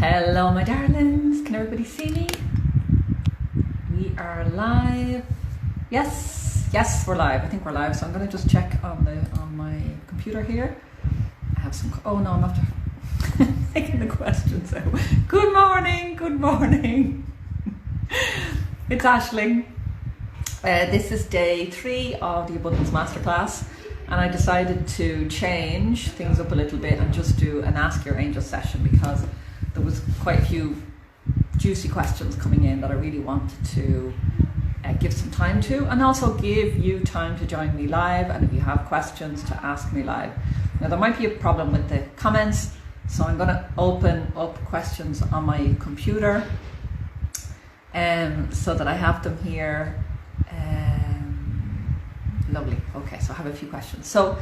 Hello my darlings, can everybody see me? We are live. Yes, we're live. I think we're live, so I'm going to just check on my computer here. I have some, oh no, I'm not taking the questions out. Good morning. It's Aishling. This is day 3 of the Abundance Masterclass, and I decided to change things up a little bit and just do an Ask Your Angel session because there was quite a few juicy questions coming in that I really wanted to give some time to, and also give you time to join me live, and if you have questions, to ask me live. Now there might be a problem with the comments, so I'm going to open up questions on my computer so that I have them here. Lovely. Okay, so I have a few questions. So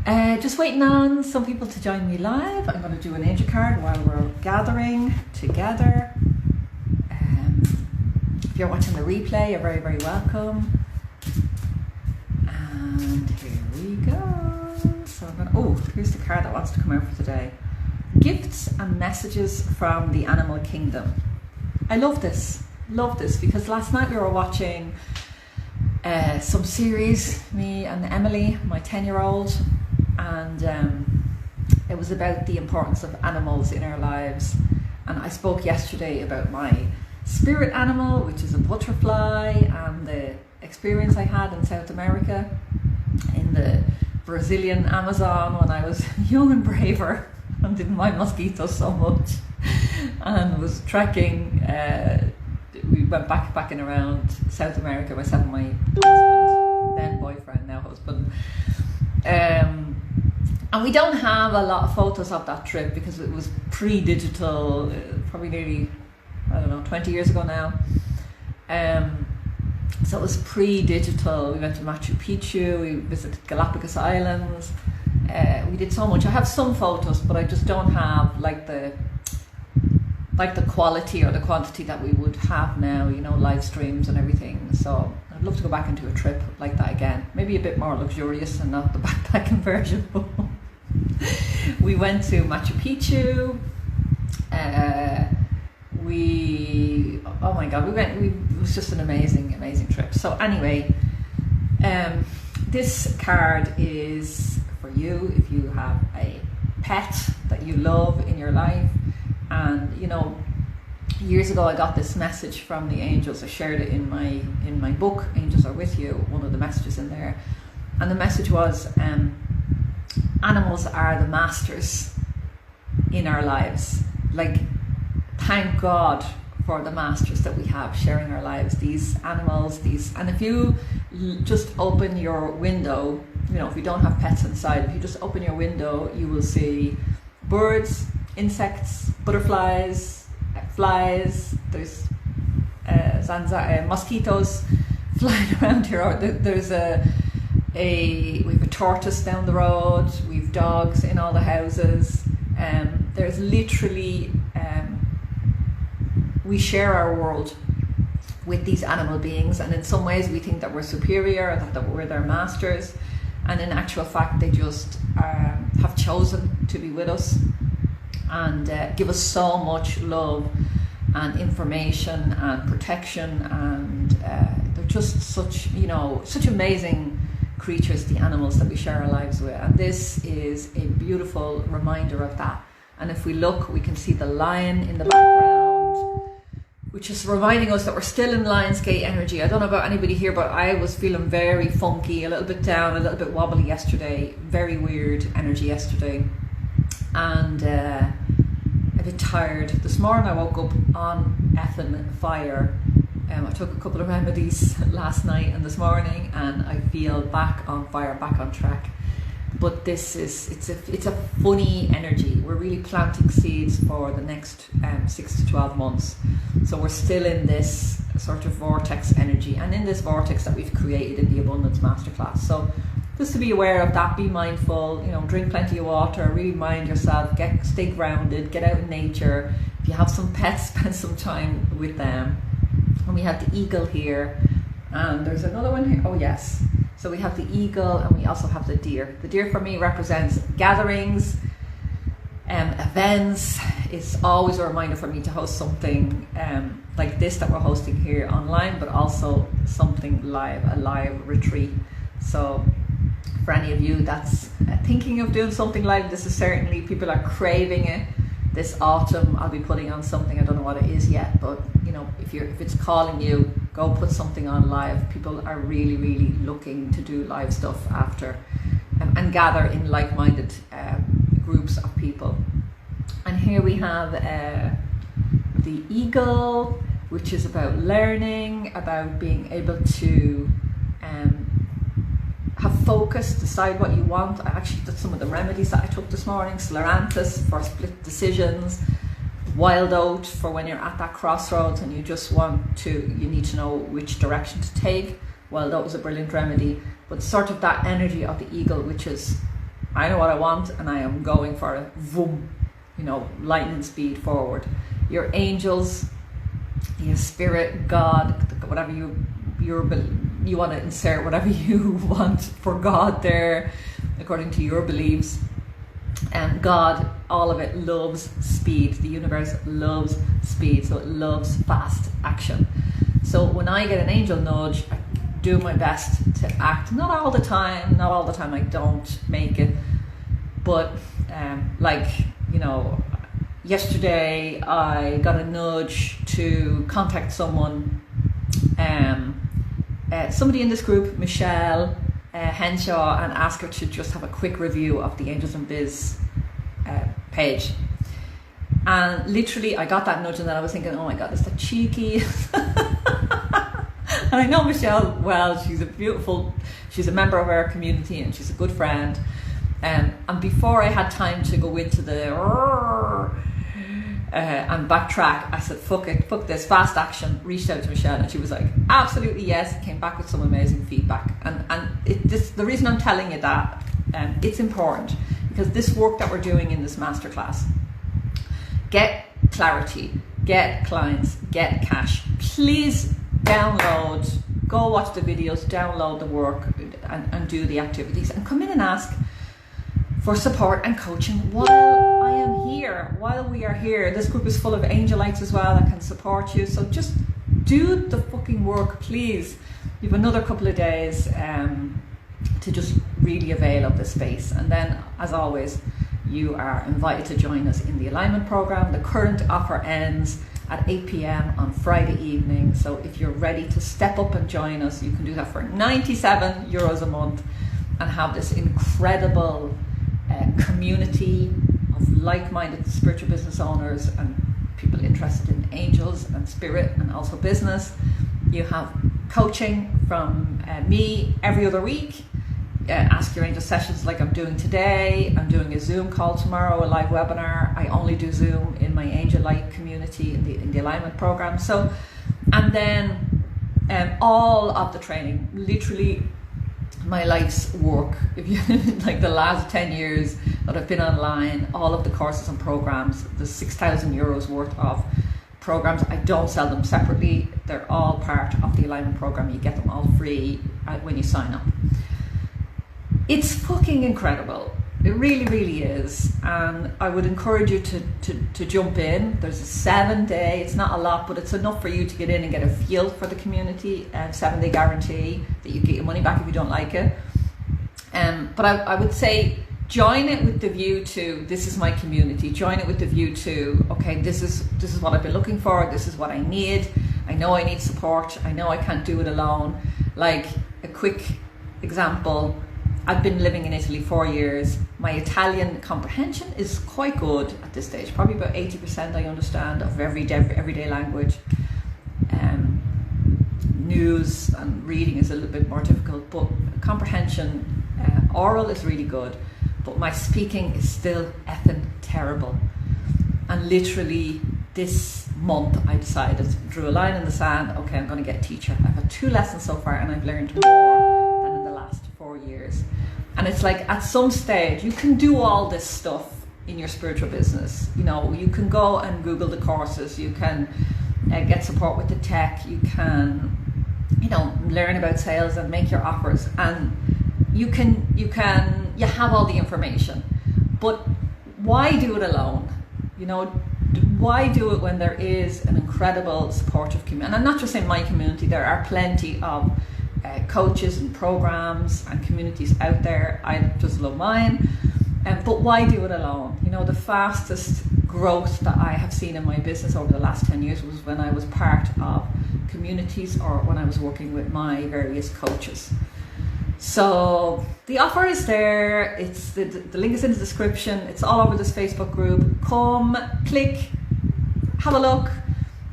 just waiting on some people to join me live. I'm going to do an angel card while we're gathering together. If you're watching the replay, you're very, very welcome. And here we go. So I'm going to, here's the card that wants to come out for today. Gifts and messages from the animal kingdom. I love this because last night we were watching some series, me and Emily, my 10-year-old, and it was about the importance of animals in our lives. And I spoke yesterday about my spirit animal, which is a butterfly, and the experience I had in South America in the Brazilian Amazon when I was young and braver and didn't mind mosquitoes so much, and was trekking. We went backpacking around South America, myself and my husband, then boyfriend, now husband. And we don't have a lot of photos of that trip because it was pre-digital, probably nearly, 20 years ago now. So it was pre-digital. We went to Machu Picchu, we visited Galapagos Islands. We did so much. I have some photos, but I just don't have like the quality or the quantity that we would have now, live streams and everything. So I'd love to go back into a trip like that again. Maybe a bit more luxurious and not the backpacking version. We went to Machu Picchu. Oh my God, it was just an amazing trip. So anyway, this card is for you if you have a pet that you love in your life. And years ago I got this message from the angels. I shared it in my book, Angels Are With You, one of the messages in there. And the message was, animals are the masters in our lives. Like, thank God for the masters that we have sharing our lives, these animals, and if you just open your window, if you don't have pets inside, if you just open your window, you will see birds, insects, butterflies, flies, there's mosquitoes flying around here. There's we have a tortoise down the road, we've dogs in all the houses. There's literally, we share our world with these animal beings, and in some ways we think that we're superior, that we're their masters, and in actual fact they just have chosen to be with us and give us so much love and information and protection, and they're just such amazing creatures, the animals that we share our lives with. And this is a beautiful reminder of that. And if we look, we can see the lion in the background, which is reminding us that we're still in Lionsgate energy. I don't know about anybody here, but I was feeling very funky, a little bit down, a little bit wobbly yesterday, very weird energy yesterday, and a bit tired. This morning I woke up on effing fire. I took a couple of remedies last night and this morning, and I feel back on fire, back on track. But it's a funny energy. We're really planting seeds for the next 6 to 12 months. So we're still in this sort of vortex energy, and in this vortex that we've created in the Abundance Masterclass. So just to be aware of that, be mindful, drink plenty of water, really mind yourself, stay grounded, get out in nature. If you have some pets, spend some time with them. And we have the eagle here, and there's another one here. Oh yes. So we have the eagle, and we also have the deer. The deer for me represents gatherings, events. it's always a reminder for me to host something like this that we're hosting here online, but also something live, a live retreat. So for any of you that's thinking of doing something live, this is certainly, people are craving it. This autumn I'll be putting on something, I don't know what it is yet, but you know, if it's calling you, go put something on live. People are really, really looking to do live stuff after and gather in like-minded groups of people. And here we have the Eagle, which is about learning, about being able to have focus, decide what you want. I actually did some of the remedies that I took this morning. Scleranthus for split decisions, wild oat for when you're at that crossroads and you just you need to know which direction to take. Wild oat is a brilliant remedy, but sort of that energy of the eagle, which is, I know what I want and I am going for it. Vroom, you know, lightning speed forward. Your angels, your spirit, God, whatever you want to insert whatever you want for God there, according to your beliefs. And God, all of it loves speed. The universe loves speed, so it loves fast action. So when I get an angel nudge, I do my best to act. Not all the time I don't make it, but like, you know, yesterday I got a nudge to contact someone, somebody in this group, Michelle Henshaw, and ask her to just have a quick review of the Angels Biz page. And literally I got that nudge and then I was thinking, oh my God, is that cheeky? And I know Michelle well, she's a member of our community and she's a good friend. And before I had time to go into the and backtrack, I said, fuck this, fast action, reached out to Michelle and she was like, absolutely yes, came back with some amazing feedback. And the reason I'm telling you that, it's important, because this work that we're doing in this masterclass, get clarity, get clients, get cash. Please download, go watch the videos, download the work and do the activities and come in and ask for support and coaching while I am here, while we are here. This group is full of angelites as well that can support you. So just do the fucking work, please. You have another couple of days to just really avail of the space. And then, as always, you are invited to join us in the alignment program. The current offer ends at 8 p.m. on Friday evening. So if you're ready to step up and join us, you can do that for €97 a month and have this incredible community of like-minded spiritual business owners and people interested in angels and spirit and also business. You have coaching from me every other week. Ask Your Angel sessions like I'm doing today. I'm doing a Zoom call tomorrow, a live webinar. I only do Zoom in my Angel Light community in the alignment program. So, and then all of the training, literally my life's work, if you like the last 10 years that I've been online, all of the courses and programs, the €6,000 worth of programs, I don't sell them separately. They're all part of the alignment program. You get them all free when you sign up. It's fucking incredible. It really, really is. And I would encourage you to jump in. There's a 7-day, it's not a lot, but it's enough for you to get in and get a feel for the community. 7-day guarantee that you get your money back if you don't like it. But I would say join it with the view to, this is my community. Join it with the view to, okay, this is what I've been looking for. This is what I need. I know I need support. I know I can't do it alone. Like a quick example, I've been living in Italy 4 years. My Italian comprehension is quite good at this stage. Probably about 80% I understand of everyday language. News and reading is a little bit more difficult, but comprehension, oral is really good. But my speaking is still effing terrible. And literally this month I decided, drew a line in the sand, okay, I'm going to get a teacher. I've had 2 lessons so far and I've learned more than in the last 4 years. And it's like, at some stage you can do all this stuff in your spiritual business. You know, you can go and Google the courses, you can get support with the tech, you can, you know, learn about sales and make your offers, and you have all the information. But why do it alone? You know, why do it when there is an incredible supportive community? And I'm not just saying my community, there are plenty of coaches and programs and communities out there. I just love mine. But why do it alone? You know, the fastest growth that I have seen in my business over the last 10 years was when I was part of communities or when I was working with my various coaches. So the offer is there. It's the link is in the description. It's all over this Facebook group. Come, click, have a look,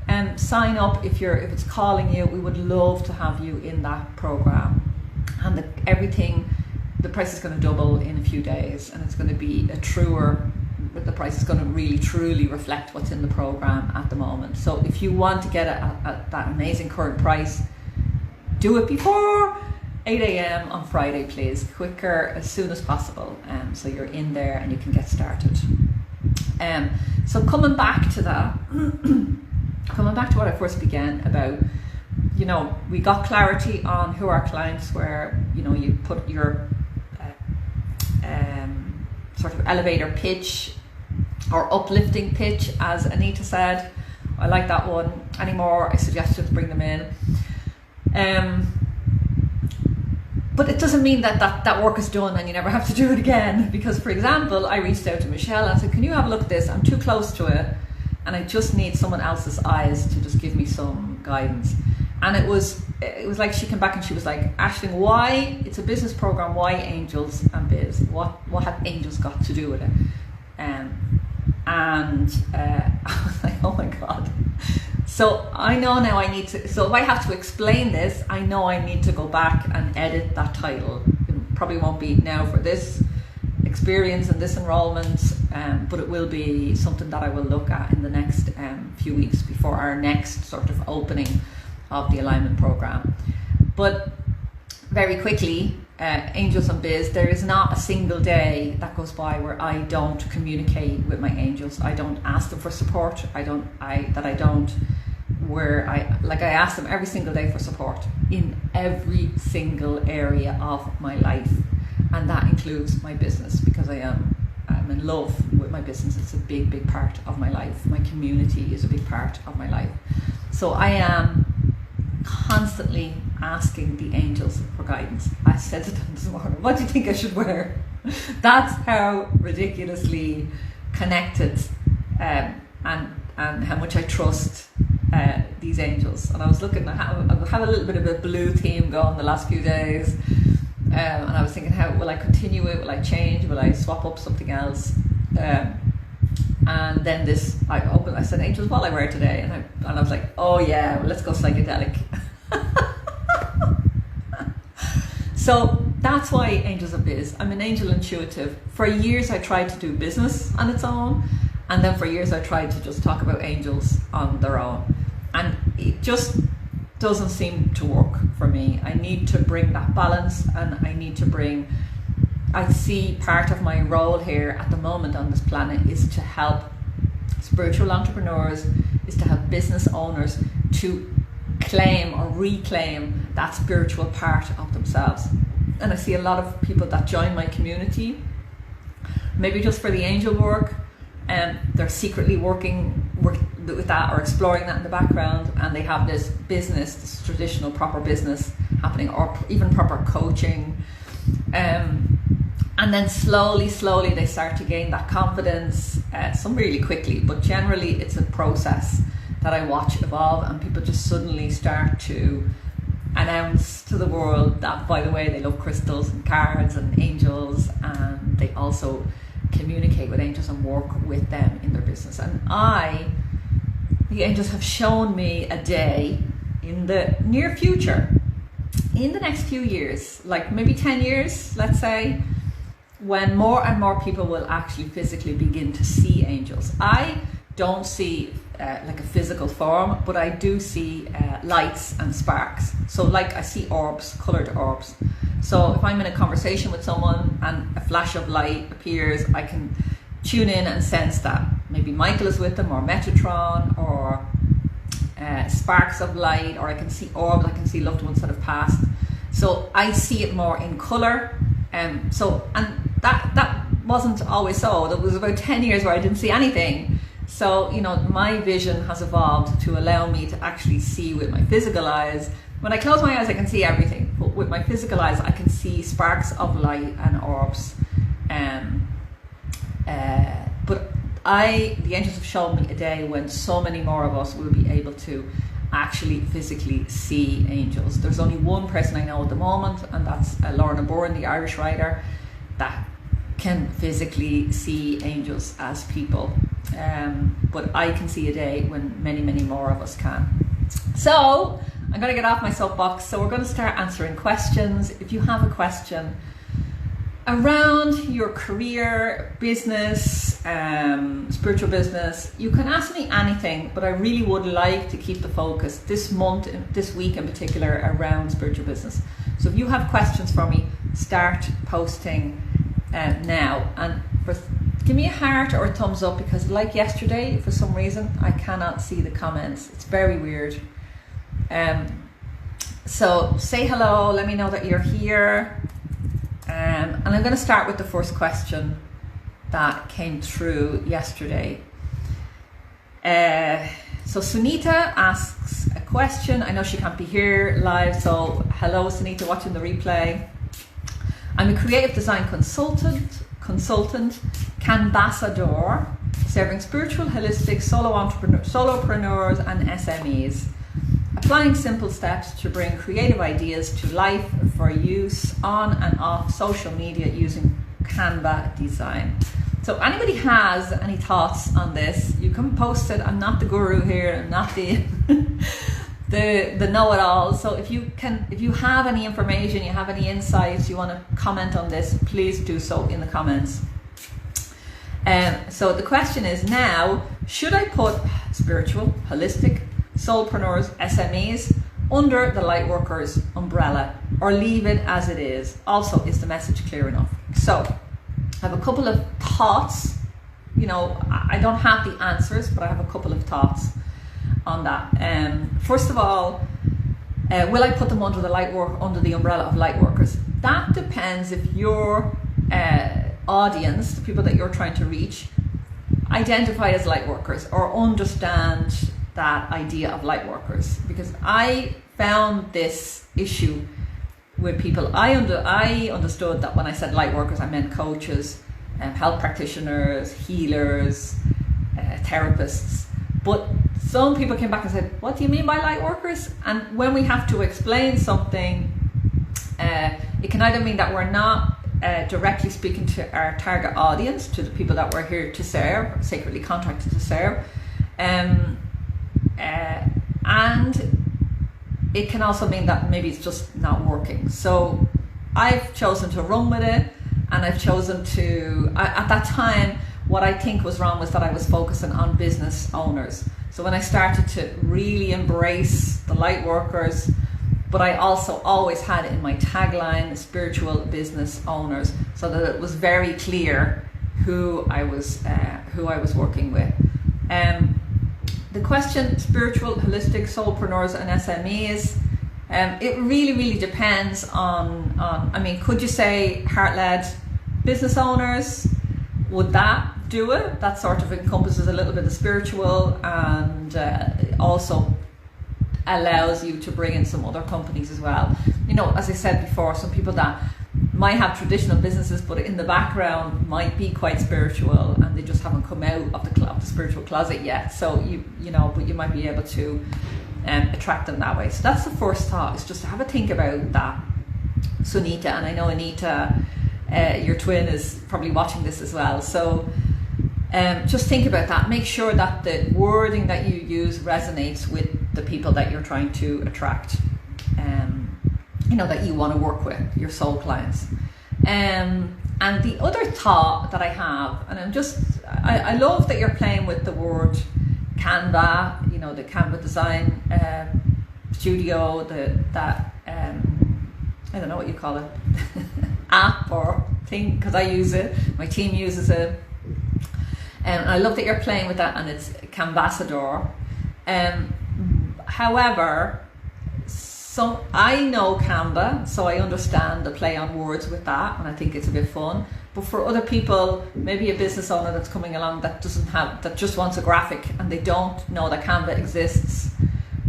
and sign up if it's calling you. We would love to have you in that program. And the price is going to double in a few days, and it's going to be but the price is going to really truly reflect what's in the program at the moment. So if you want to get at that amazing current price, do it before 8 a.m. on Friday, please. Quicker, as soon as possible, so you're in there and you can get started. So coming back to that, coming back to what I first began about, you know, we got clarity on who our clients were. You know, you put your sort of elevator pitch or uplifting pitch, as Anita said. I like that one. Anymore, I suggest you to bring them in. But it doesn't mean that work is done and you never have to do it again. Because, for example, I reached out to Michelle and said, can you have a look at this? I'm too close to it and I just need someone else's eyes to just give me some guidance. And it was like she came back and she was like, Aishling, why? It's a business program. Why Angels and Biz? What have Angels got to do with it? I was like, oh my God. So I know now I need to, so if I have to explain this, I know I need to go back and edit that title. It probably won't be now for this experience and this enrollment, but it will be something that I will look at in the next few weeks before our next sort of opening of the alignment program. But very quickly, Angels and Biz, there is not a single day that goes by where I don't communicate with my angels. I don't ask them for support. I ask them every single day for support in every single area of my life, and that includes my business, because I'm in love with my business. It's a big part of my life. My community is a big part of my life. So I am constantly asking the angels for guidance. I said to them this morning, what do you think I should wear? That's how ridiculously connected and how much I trust these angels. And I was looking, I have a little bit of a blue theme going the last few days, and I was thinking, how will I continue it? Will I change? Will I swap up something else? And then I said, Angels, what will I wear today? And I was like, oh yeah, well, let's go psychedelic. So that's why Angels of Biz. I'm an angel intuitive. For years I tried to do business on its own, and then for years I tried to just talk about angels on their own, and it just doesn't seem to work for me. I need to bring that balance, and I see part of my role here at the moment on this planet is to help spiritual entrepreneurs, is to help business owners to claim or reclaim that spiritual part of themselves. And I see a lot of people that join my community, maybe just for the angel work, and they're secretly working with that or exploring that in the background, and they have this business, this traditional proper business happening, or even proper coaching, and then slowly they start to gain that confidence, some really quickly, but generally it's a process that I watch evolve, and people just suddenly start to announce to the world that, by the way, they love crystals and cards and angels, and they also communicate with angels and work with them in their business. And the angels have shown me a day in the near future, in the next few years, like maybe 10 years, let's say, when more and more people will actually physically begin to see angels. I don't see like a physical form, but I do see lights and sparks. So like I see orbs, coloured orbs. So if I'm in a conversation with someone and a flash of light appears, I can tune in and sense that maybe Michael is with them, or Metatron, or sparks of light, or I can see orbs, I can see loved ones that have passed. So I see it more in colour. And that wasn't always so. There was about 10 years where I didn't see anything. So, you know, my vision has evolved to allow me to actually see with my physical eyes. When I close my eyes, I can see everything, but with my physical eyes, I can see sparks of light and orbs. But the angels have shown me a day when so many more of us will be able to actually physically see angels. There's only one person I know at the moment, and that's Lorna Bourne, the Irish writer, that can physically see angels as people. But I can see a day when many, many more of us can. So I'm going to get off my soapbox. So we're going to start answering questions. If you have a question around your career, business, spiritual business, you can ask me anything, but I really would like to keep the focus this month, this week in particular, around spiritual business. So if you have questions for me, start posting now. And give me a heart or a thumbs up, because like yesterday, for some reason, I cannot see the comments. It's very weird. So say hello, let me know that you're here. And I'm going to start with the first question that came through yesterday. So Sunita asks a question. I know she can't be here live, so hello Sunita, watching the replay. I'm a creative design consultant, canvassador, serving spiritual, holistic, solopreneurs and SMEs. Applying simple steps to bring creative ideas to life for use on and off social media using Canva design. So anybody has any thoughts on this, you can post it. I'm not the guru here, I'm not the the know-it-all. So if you have any information, you have any insights, you want to comment on this, please do so in the comments. So the question is now, should I put spiritual, holistic, soulpreneurs, SMEs under the Lightworkers umbrella, or leave it as it is? Also, is the message clear enough? So I have a couple of thoughts. You know, I don't have the answers, but I have a couple of thoughts on that. First of all, will I put them under the umbrella of Lightworkers? That depends if your audience, the people that you're trying to reach, identify as Lightworkers or understand that idea of Lightworkers. Because I found this issue with people. I understood that when I said Lightworkers, I meant coaches, health practitioners, healers, therapists. But some people came back and said, what do you mean by Lightworkers? And when we have to explain something, it can either mean that we're not directly speaking to our target audience, to the people that we're here to serve, sacredly contracted to serve, and it can also mean that maybe it's just not working. So I've chosen to run with it, and I've chosen to, at that time, what I think was wrong was that I was focusing on business owners. So when I started to really embrace the Lightworkers, but I also always had in my tagline spiritual business owners, so that it was very clear who I was working with. The question, spiritual, holistic, soulpreneurs and SMEs, it really depends on, I mean, could you say heart-led business owners? Would that do it? That sort of encompasses a little bit of spiritual, and also allows you to bring in some other companies as well. You know, as I said before, some people that might have traditional businesses, but in the background might be quite spiritual, and they just haven't come out of the spiritual closet yet. So you know, but you might be able to attract them that way. So that's the first thought, is just to have a think about that, Sunita. And I know Anita, your twin, is probably watching this as well. So just think about that. Make sure that the wording that you use resonates with the people that you're trying to attract, you know, that you want to work with, your soul clients. And the other thought that I have, and I love that you're playing with the word Canva, you know, the Canva design studio, I don't know what you call it, app or thing, because I use it, my team uses it. And I love that you're playing with that, and it's Canvassador. However, so I know Canva, so I understand the play on words with that, and I think it's a bit fun. But for other people, maybe a business owner that's coming along that just wants a graphic, and they don't know that Canva exists,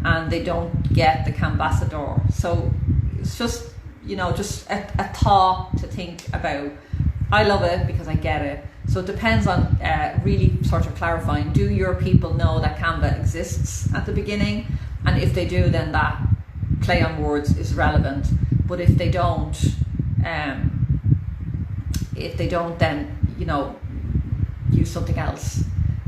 and they don't get the Canvassador. So it's just, just a thought to think about. I love it because I get it. So it depends on really sort of clarifying, do your people know that Canva exists at the beginning? And if they do, then that play on words is relevant. But if they don't, then, use something else,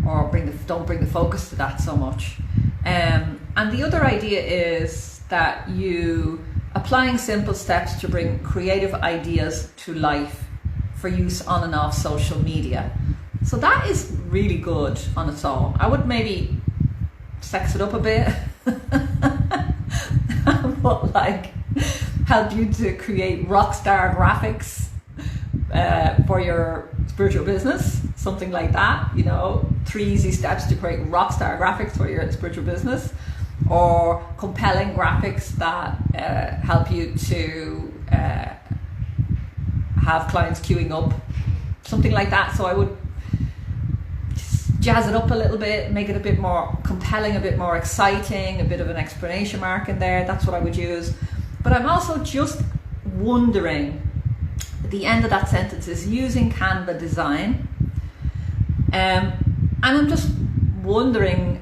or don't bring the focus to that so much. And the other idea is that you applying simple steps to bring creative ideas to life for use on and off social media. So that is really good on its own. I would maybe sex it up a bit, but like help you to create rock star graphics for your spiritual business, something like that. 3 easy steps to create rock star graphics for your spiritual business, or compelling graphics that help you to have clients queuing up, something like that. So I would just jazz it up a little bit, make it a bit more compelling, a bit more exciting, a bit of an exclamation mark in there. That's what I would use. But I'm also just wondering, at the end of that sentence is using Canva design, and I'm just wondering,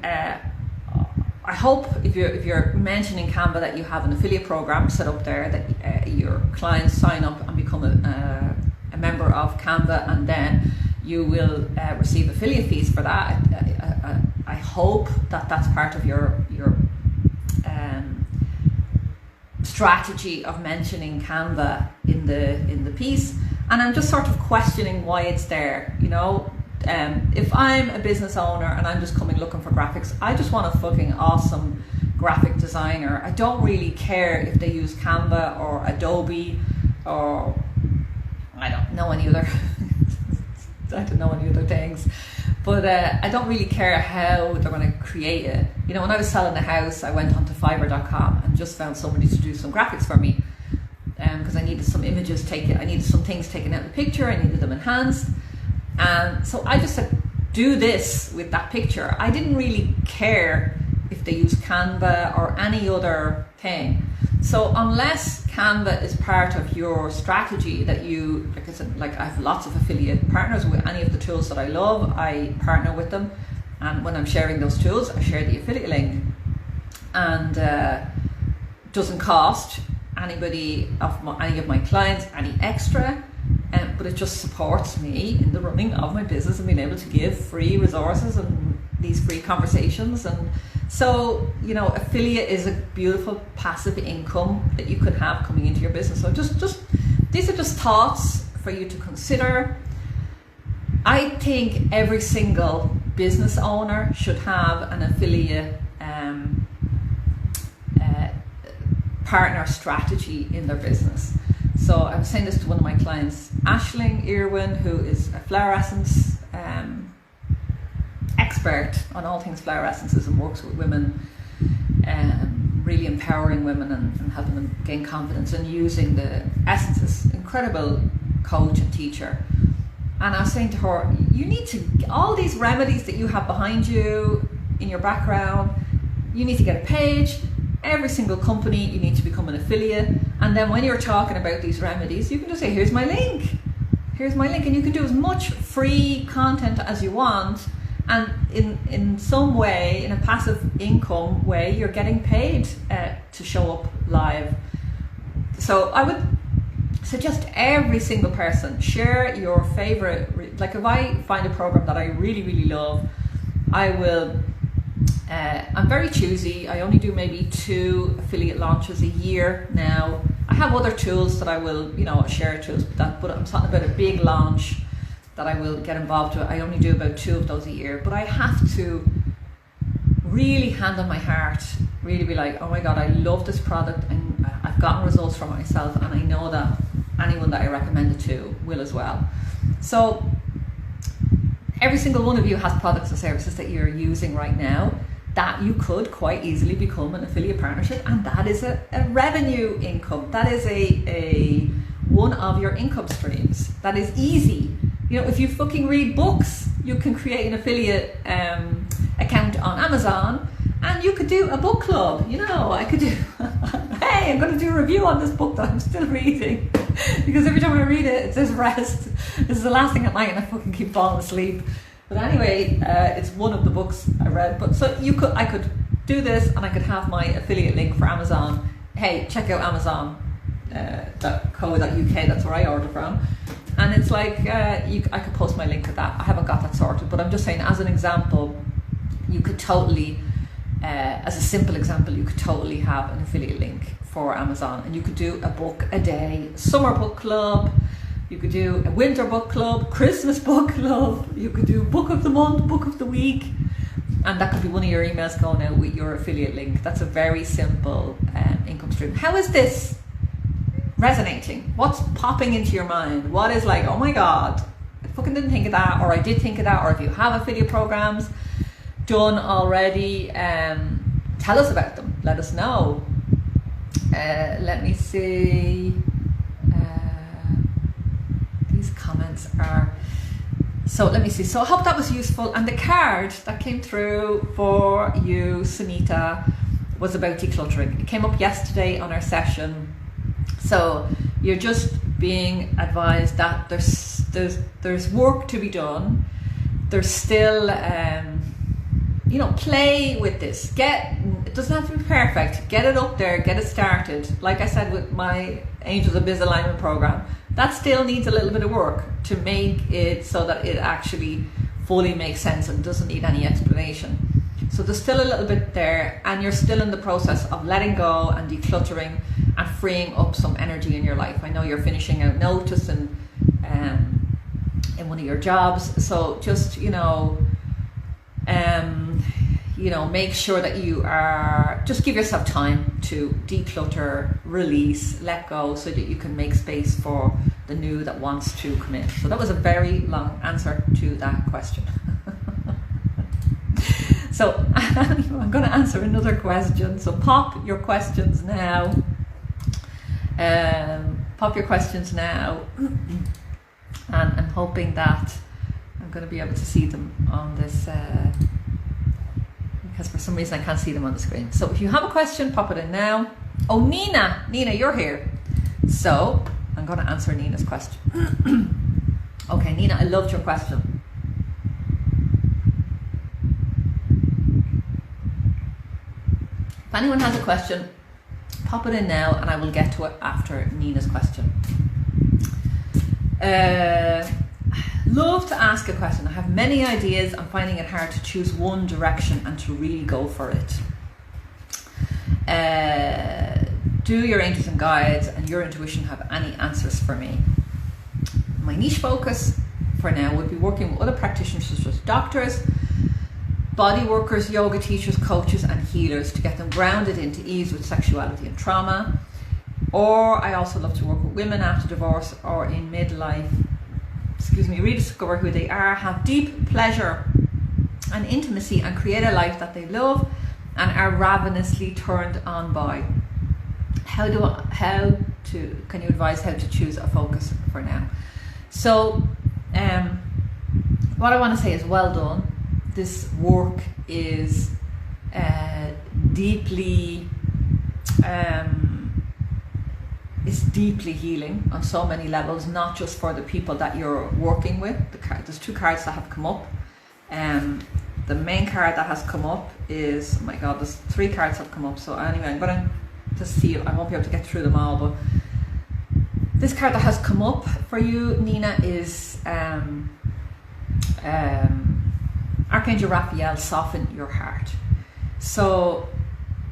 I hope if you're mentioning Canva that you have an affiliate program set up there, that your clients sign up and become a member of Canva, and then you will receive affiliate fees for that. I hope that that's part of your strategy of mentioning Canva in the piece. And I'm just sort of questioning why it's there. If I'm a business owner and I'm just coming looking for graphics, I just want a fucking awesome graphic designer. I don't really care if they use Canva or Adobe, or I don't know any other things, but I don't really care how they're going to create it. When I was selling a house, I went onto Fiverr.com and just found somebody to do some graphics for me, because I needed some images taken, I needed some things taken out of the picture, I needed them enhanced. And so I just said, do this with that picture. I didn't really care if they use Canva or any other thing. So unless Canva is part of your strategy, that you, like I said, like I have lots of affiliate partners with any of the tools that I love, I partner with them. And when I'm sharing those tools, I share the affiliate link. And doesn't cost any of my clients any extra. But it just supports me in the running of my business and being able to give free resources and these free conversations. And so, affiliate is a beautiful passive income that you can have coming into your business. So just these are just thoughts for you to consider. I think every single business owner should have an affiliate partner strategy in their business. So I was saying this to one of my clients, Aishling, who is a flower essence expert on all things flower essences and works with women, really empowering women and helping them gain confidence and using the essences. Incredible coach and teacher. And I was saying to her, you need to, all these remedies that you have behind you in your background, you need to get a page. Every single company, you need to become an affiliate. And then when you're talking about these remedies, you can just say, here's my link. Here's my link. And you can do as much free content as you want. And in some way, in a passive income way, you're getting paid to show up live. So I would suggest every single person share your favorite, like if I find a program that I really, really love, I will, I'm very choosy. I only do maybe 2 affiliate launches a year now. I have other tools that I will, share tools, but I'm talking about a big launch that I will get involved with. I only do about 2 of those a year, but I have to really hand on my heart, really be like, oh my God, I love this product and I've gotten results from it myself, and I know that anyone that I recommend it to will as well. So every single one of you has products and services that you're using right now that you could quite easily become an affiliate partnership, and that is a revenue income. That is a one of your income streams. That is easy. You know, if you fucking read books, you can create an affiliate account on Amazon, and you could do a book club. You know, I could do, hey, I'm going to do a review on this book that I'm still reading, because every time I read it, it says rest. This is the last thing at night, and I fucking keep falling asleep. But anyway, it's one of the books I read. But so I could do this, and I could have my affiliate link for Amazon. Hey, check out Amazon.co.uk. That's where I order from. And it's like, I could post my link to that. I haven't got that sorted, but I'm just saying, as an example, you could totally, as a simple example, you could totally have an affiliate link for Amazon, and you could do a book a day, summer book club, you could do a winter book club, Christmas book club, you could do book of the month, book of the week, and that could be one of your emails going out with your affiliate link. That's a very simple income stream. How is this resonating? What's popping into your mind? What is like, oh my God, I fucking didn't think of that, or I did think of that, or if you have affiliate programs done already, tell us about them, let us know. Let me see, these comments are, so let me see, so I hope that was useful. And the card that came through for you, Sunita, was about decluttering. It came up yesterday on our session. So you're just being advised that there's work to be done. There's still, you know, play with this. It doesn't have to be perfect. Get it up there, get it started. Like I said with my Angels Biz Alignment Programme, that still needs a little bit of work to make it so that it actually fully makes sense and doesn't need any explanation. So there's still a little bit there, and you're still in the process of letting go and decluttering and freeing up some energy in your life. I know you're finishing out notice in one of your jobs, so just make sure that you are, just give yourself time to declutter, release, let go, so that you can make space for the new that wants to come in. So that was a very long answer to that question. So I'm going to answer another question. So pop your questions now. Pop your questions now. And I'm hoping that I'm going to be able to see them on this, because for some reason I can't see them on the screen. So if you have a question, pop it in now. Oh, Nina, you're here. So I'm going to answer Nina's question. Okay, Nina, I loved your question. If anyone has a question, pop it in now, and I will get to it after Nina's question. Love to ask a question. I have many ideas. I'm finding it hard to choose one direction and to really go for it. Do your angels and guides and your intuition have any answers for me? My niche focus for now would be working with other practitioners such as doctors, body workers, yoga teachers, coaches and healers to get them grounded into ease with sexuality and trauma. Or I also love to work with women after divorce or in midlife, rediscover who they are, have deep pleasure and intimacy and create a life that they love and are ravenously turned on by. Can you advise how to choose a focus for now? So what I want to say is well done. This work is deeply healing on so many levels, not just for the people that you're working with. There's two cards that have come up. The main card that has come up is, oh my God, there's three cards have come up. So anyway, I'm going to just see, I won't be able to get through them all, but this card that has come up for you, Nina, is Archangel Raphael, soften your heart. So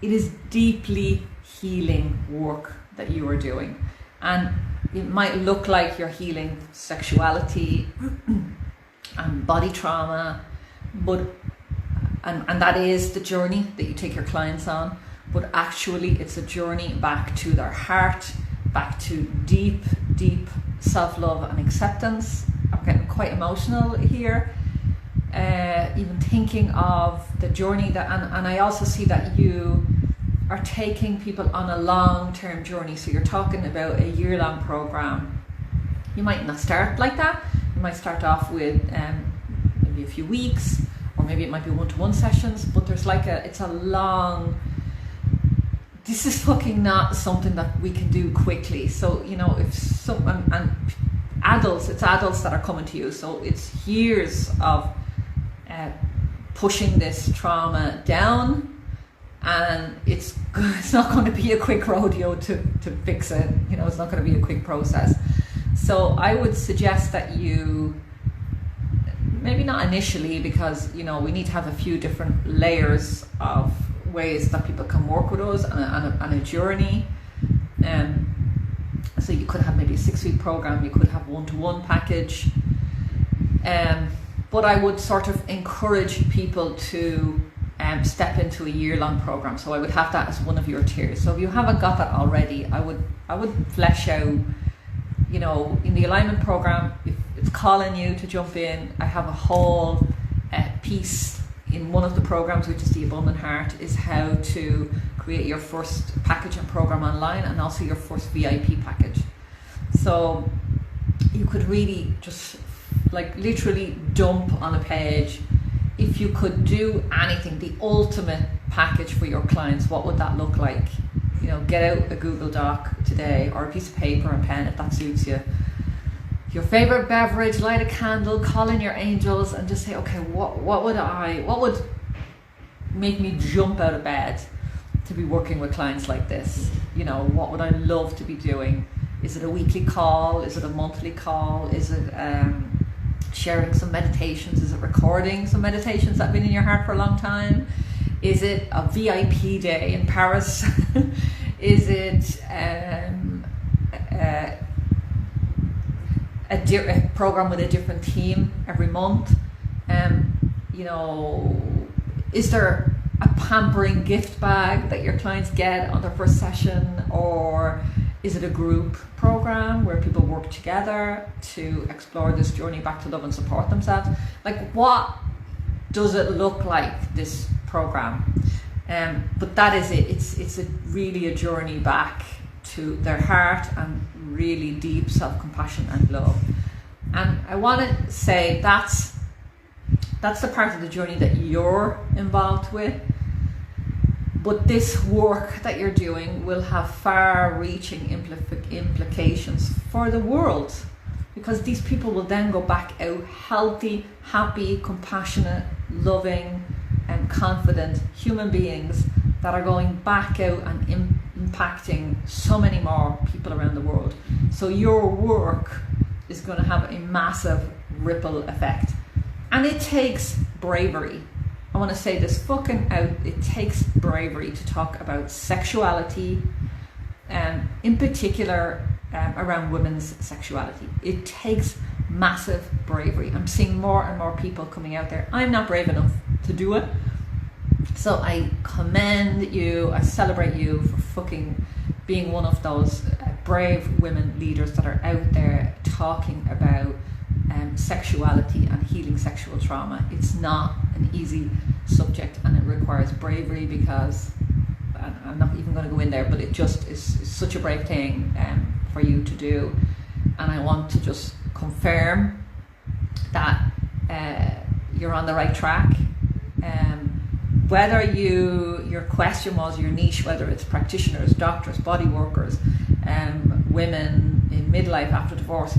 it is deeply healing work that you are doing, and it might look like you're healing sexuality and body trauma, but and that is the journey that you take your clients on, but actually it's a journey back to their heart, back to deep self-love and acceptance. I'm getting quite emotional here, even thinking of the journey that, and I also see that you are taking people on a long-term journey. So you're talking about a year-long program. You might not start like that. You might start off with maybe a few weeks, or maybe it might be one-to-one sessions, but there's like it's a long, this is fucking not something that we can do quickly. So, you know, if some, and adults, it's adults that are coming to you. So it's years of pushing this trauma down, and it's not going to be a quick rodeo to fix it. You know, it's not going to be a quick process. So I would suggest that you, maybe not initially, because, you know, we need to have a few different layers of ways that people can work with us on a journey. So you could have maybe a 6-week program, you could have one-to-one package. But I would sort of encourage people to step into a year-long program. So I would have that as one of your tiers. So if you haven't got that already, I would flesh out, you know, in the alignment program, if it's calling you to jump in, I have a whole piece in one of the programs, which is the Abundant Heart, is how to create your first package and program online, and also your first VIP package. So you could really just like literally dump on a page, if you could do anything, the ultimate package for your clients, what would that look like? You know, get out a Google Doc today, or a piece of paper and pen if that suits you. Your favorite beverage, light a candle, call in your angels, and just say, okay, what would make me jump out of bed to be working with clients like this? You know, what would I love to be doing? Is it a weekly call? Is it a monthly call? Is it sharing some meditations? Is it recording some meditations that have been in your heart for a long time? Is it a VIP day in Paris? Is it a program with a different theme every month? You know, is there a pampering gift bag that your clients get on their first session? Or is it a group program where people work together to explore this journey back to love and support themselves? Like, what does it look like, this program? But that is it. It's really a journey back to their heart and really deep self-compassion and love. And I want to say that's the part of the journey that you're involved with. But this work that you're doing will have far-reaching implications for the world, because these people will then go back out healthy, happy, compassionate, loving, and confident human beings that are going back out and impacting so many more people around the world. So your work is going to have a massive ripple effect. And it takes bravery. I want to say this fucking out. It takes bravery to talk about sexuality, in particular around women's sexuality. It takes massive bravery. I'm seeing more and more people coming out there. I'm not brave enough to do it. So I commend you, I celebrate you for fucking being one of those brave women leaders that are out there talking about sexuality and healing sexual trauma. It's not an easy subject, and it requires bravery, because I'm not even going to go in there, but it just is such a brave thing for you to do. And I want to just confirm that you're on the right track. Whether your question was your niche, whether it's practitioners, doctors, body workers, women in midlife after divorce,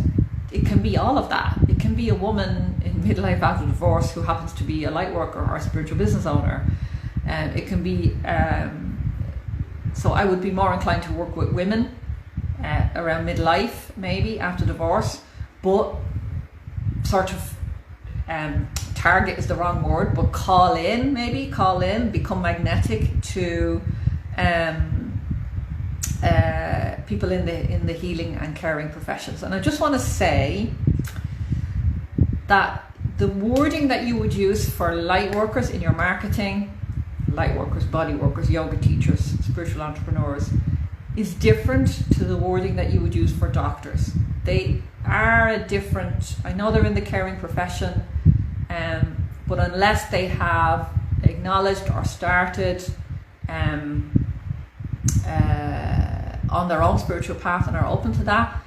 it can be all of that. It can be a woman in midlife after divorce who happens to be a light worker or a spiritual business owner. It can be, so I would be more inclined to work with women around midlife, maybe after divorce, but sort of target is the wrong word, but call in, become magnetic to people in the healing and caring professions. And I just want to say that the wording that you would use for light workers in your marketing, light workers, body workers, yoga teachers, spiritual entrepreneurs, is different to the wording that you would use for doctors. They are different. I know they're in the caring profession, but unless they have acknowledged or started on their own spiritual path and are open to that,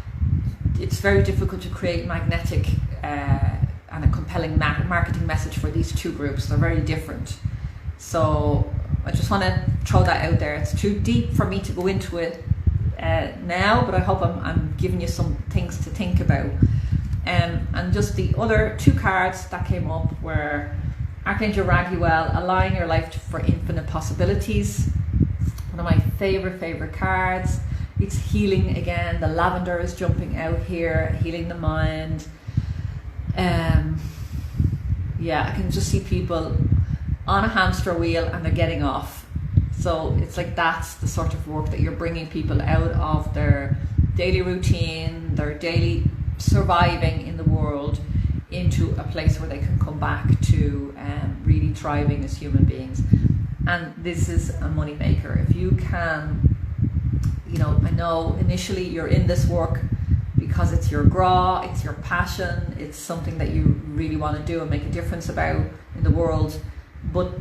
it's very difficult to create magnetic and a compelling marketing message for these two groups. They're very different. So I just want to throw that out there. It's too deep for me to go into it now, but I hope I'm giving you some things to think about. And just the other two cards that came up were Archangel Raguel, align your life for infinite possibilities. One of my favorite cards. It's healing again. The lavender is jumping out here, healing the mind. Yeah, I can just see people on a hamster wheel and they're getting off. So it's like that's the sort of work that you're bringing people out of their daily routine, their daily surviving in the world, into a place where they can come back to really thriving as human beings. And this is a money maker. If you can, you know, I know initially you're in this work because it's your gra, it's your passion, it's something that you really want to do and make a difference about in the world. But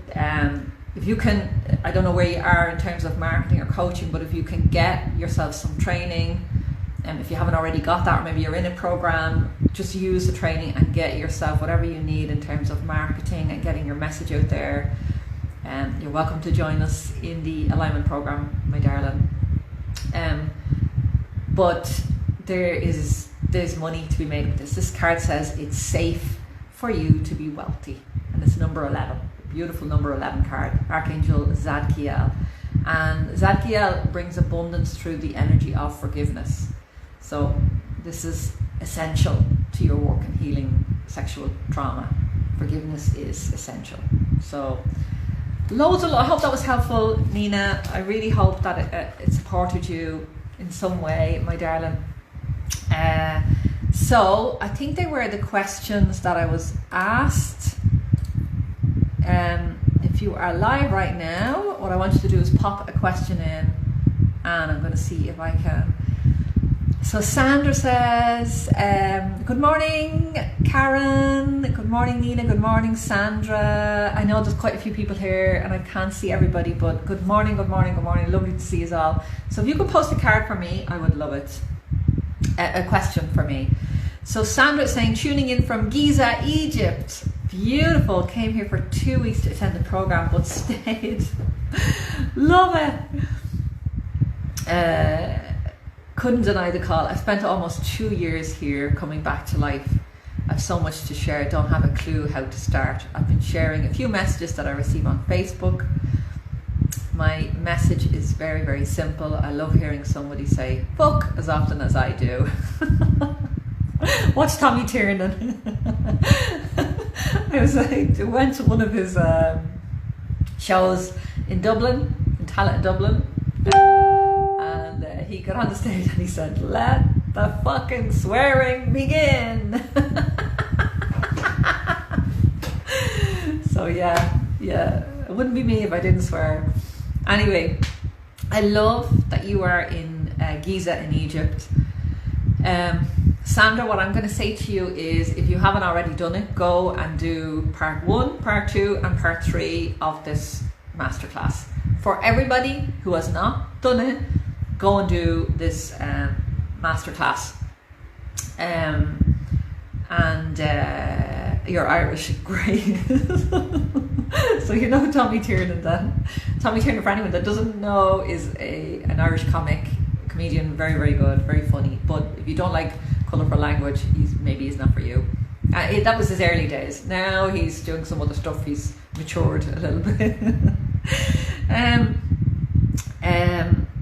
if you can, I don't know where you are in terms of marketing or coaching, but if you can get yourself some training, and if you haven't already got that, or maybe you're in a program, just use the training and get yourself whatever you need in terms of marketing and getting your message out there. You're welcome to join us in the alignment program, my darling. But there's money to be made with this. This card says it's safe for you to be wealthy, and it's number 11. Beautiful number 11 card, Archangel Zadkiel. And Zadkiel brings abundance through the energy of forgiveness. So this is essential to your work in healing sexual trauma. Forgiveness is essential. So I hope that was helpful, Nina. I really hope that it supported you in some way, my darling. So I think they were the questions that I was asked. If you are live right now, what I want you to do is pop a question in, and I'm going to see if I can. So Sandra says, good morning, Karen. Good morning, Nina. Good morning, Sandra. I know there's quite a few people here and I can't see everybody, but good morning, good morning, good morning. Lovely to see you all. So if you could post a card for me, I would love it. A question for me. So Sandra is saying, tuning in from Giza, Egypt. Beautiful. Came here for 2 weeks to attend the program, but stayed. Love it. Couldn't deny the call. I spent almost 2 years here coming back to life. I've so much to share. Don't have a clue how to start. I've been sharing a few messages that I receive on Facebook. My message is very, very simple. I love hearing somebody say fuck as often as I do. Watch Tommy Tiernan. I went to one of his shows in Dublin, in Tallaght, Dublin, and he got on the stage and he said, "Let the fucking swearing begin." So yeah, it wouldn't be me if I didn't swear. Anyway, I love that you are in Giza in Egypt. Sandra, what I'm going to say to you is, if you haven't already done it, go and do part 1, part 2 and part 3 of this masterclass. For everybody who has not done it, go and do this masterclass. You're Irish, great. So you know Tommy Tiernan then. Tommy Tiernan, for anyone that doesn't know, is an Irish comedian, very, very good, very funny. But if you don't like colourful language, he's not for you. That was his early days. Now he's doing some other stuff. He's matured a little bit.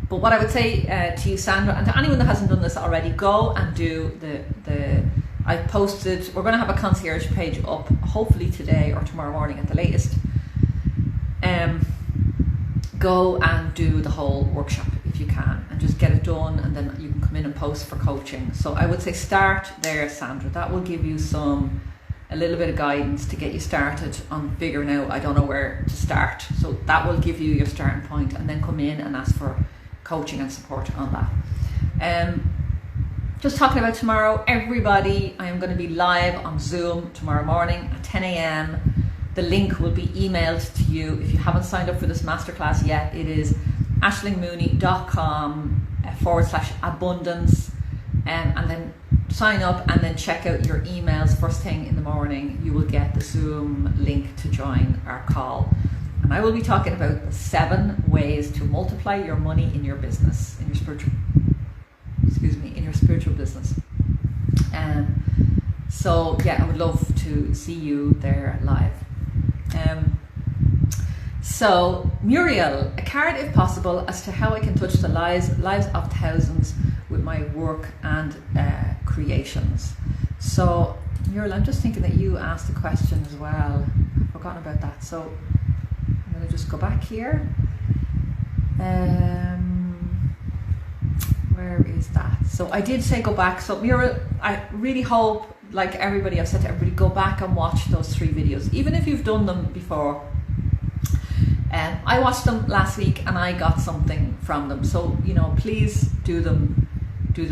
But what I would say to you, Sandra, and to anyone that hasn't done this already, go and do the I've posted, we're going to have a concierge page up hopefully today or tomorrow morning at the latest. Go and do the whole workshop if you can, and just get it done, and then you can come in and post for coaching. So I would say start there, Sandra. That will give you a little bit of guidance to get you started on figuring out, I don't know where to start. So that will give you your starting point, and then come in and ask for coaching and support on that. Just talking about tomorrow, everybody, I am going to be live on Zoom tomorrow morning at 10 a.m. The link will be emailed to you. If you haven't signed up for this masterclass yet, it is ashlingmooney.com/abundance, and then sign up and then check out your emails first thing in the morning. You will get the Zoom link to join our call. And I will be talking about 7 ways to multiply your money in your business, in your spiritual business. So yeah, I would love to see you there live. So Muriel, a card if possible as to how I can touch the lives of thousands with my work and creations. So Muriel, I'm just thinking that you asked a question as well. I've forgotten about that. So I'm going to just go back here. Where is that? So I did say go back. So Muriel, I really hope, like everybody, I've said to everybody, go back and watch those 3 videos, even if you've done them before. I watched them last week and I got something from them. So, you know, please do them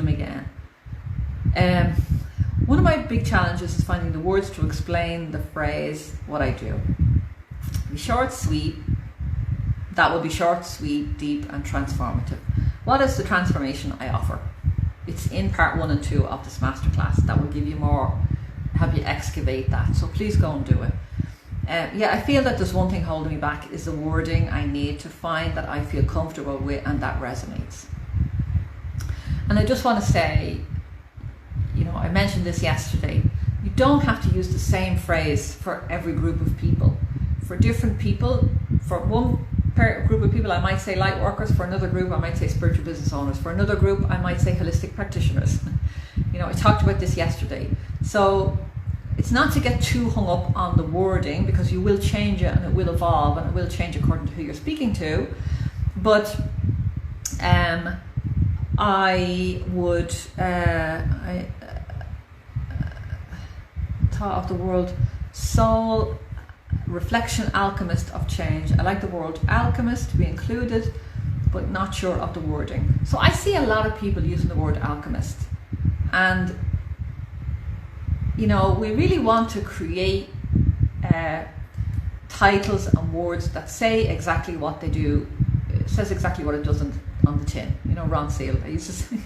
again. One of my big challenges is finding the words to explain the phrase, what I do. Be short, sweet. That will be short, sweet, deep and transformative. What is the transformation I offer? It's in part 1 and 2 of this masterclass. That will give you more, help you excavate that. So please go and do it. Yeah, I feel that there's one thing holding me back is the wording I need to find that I feel comfortable with and that resonates. And I just want to say, you know, I mentioned this yesterday, you don't have to use the same phrase for every group of people. For different people, for one group of people I might say light workers, for another group I might say spiritual business owners, for another group I might say holistic practitioners. You know, I talked about this yesterday. So it's not to get too hung up on the wording, because you will change it and it will evolve and it will change according to who you're speaking to. But I would I thought of the word soul reflection alchemist of change. I like the word alchemist to be included, but not sure of the wording. So I see a lot of people using the word alchemist, and you know, we really want to create titles and words that say exactly what they do. It says exactly what it doesn't on the tin. You know, Ron Seal. I used to say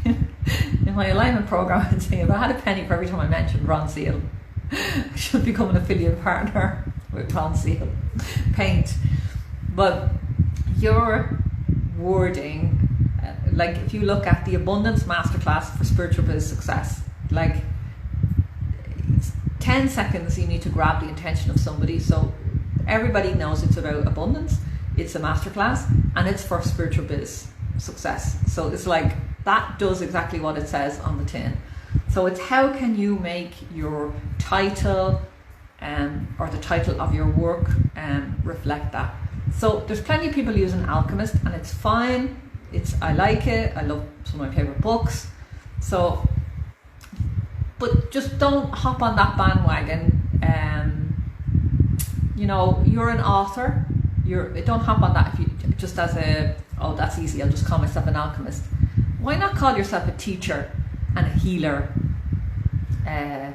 in my alignment program, I'd say if I had a penny for every time I mentioned Ron Seal, I should become an affiliate partner with Ron Seal Paint. But your wording, like if you look at the Abundance Masterclass for Spiritual Biz Success, like 10 seconds you need to grab the attention of somebody. So everybody knows it's about abundance, it's a masterclass, and it's for spiritual biz success. So it's like that does exactly what it says on the tin. So it's how can you make your title or the title of your work reflect that. So there's plenty of people using alchemist, and it's fine. I like it. I love some of my favorite books. So but just don't hop on that bandwagon. You know, you're an author. Don't hop on that if you just as oh, that's easy, I'll just call myself an alchemist. Why not call yourself a teacher and a healer and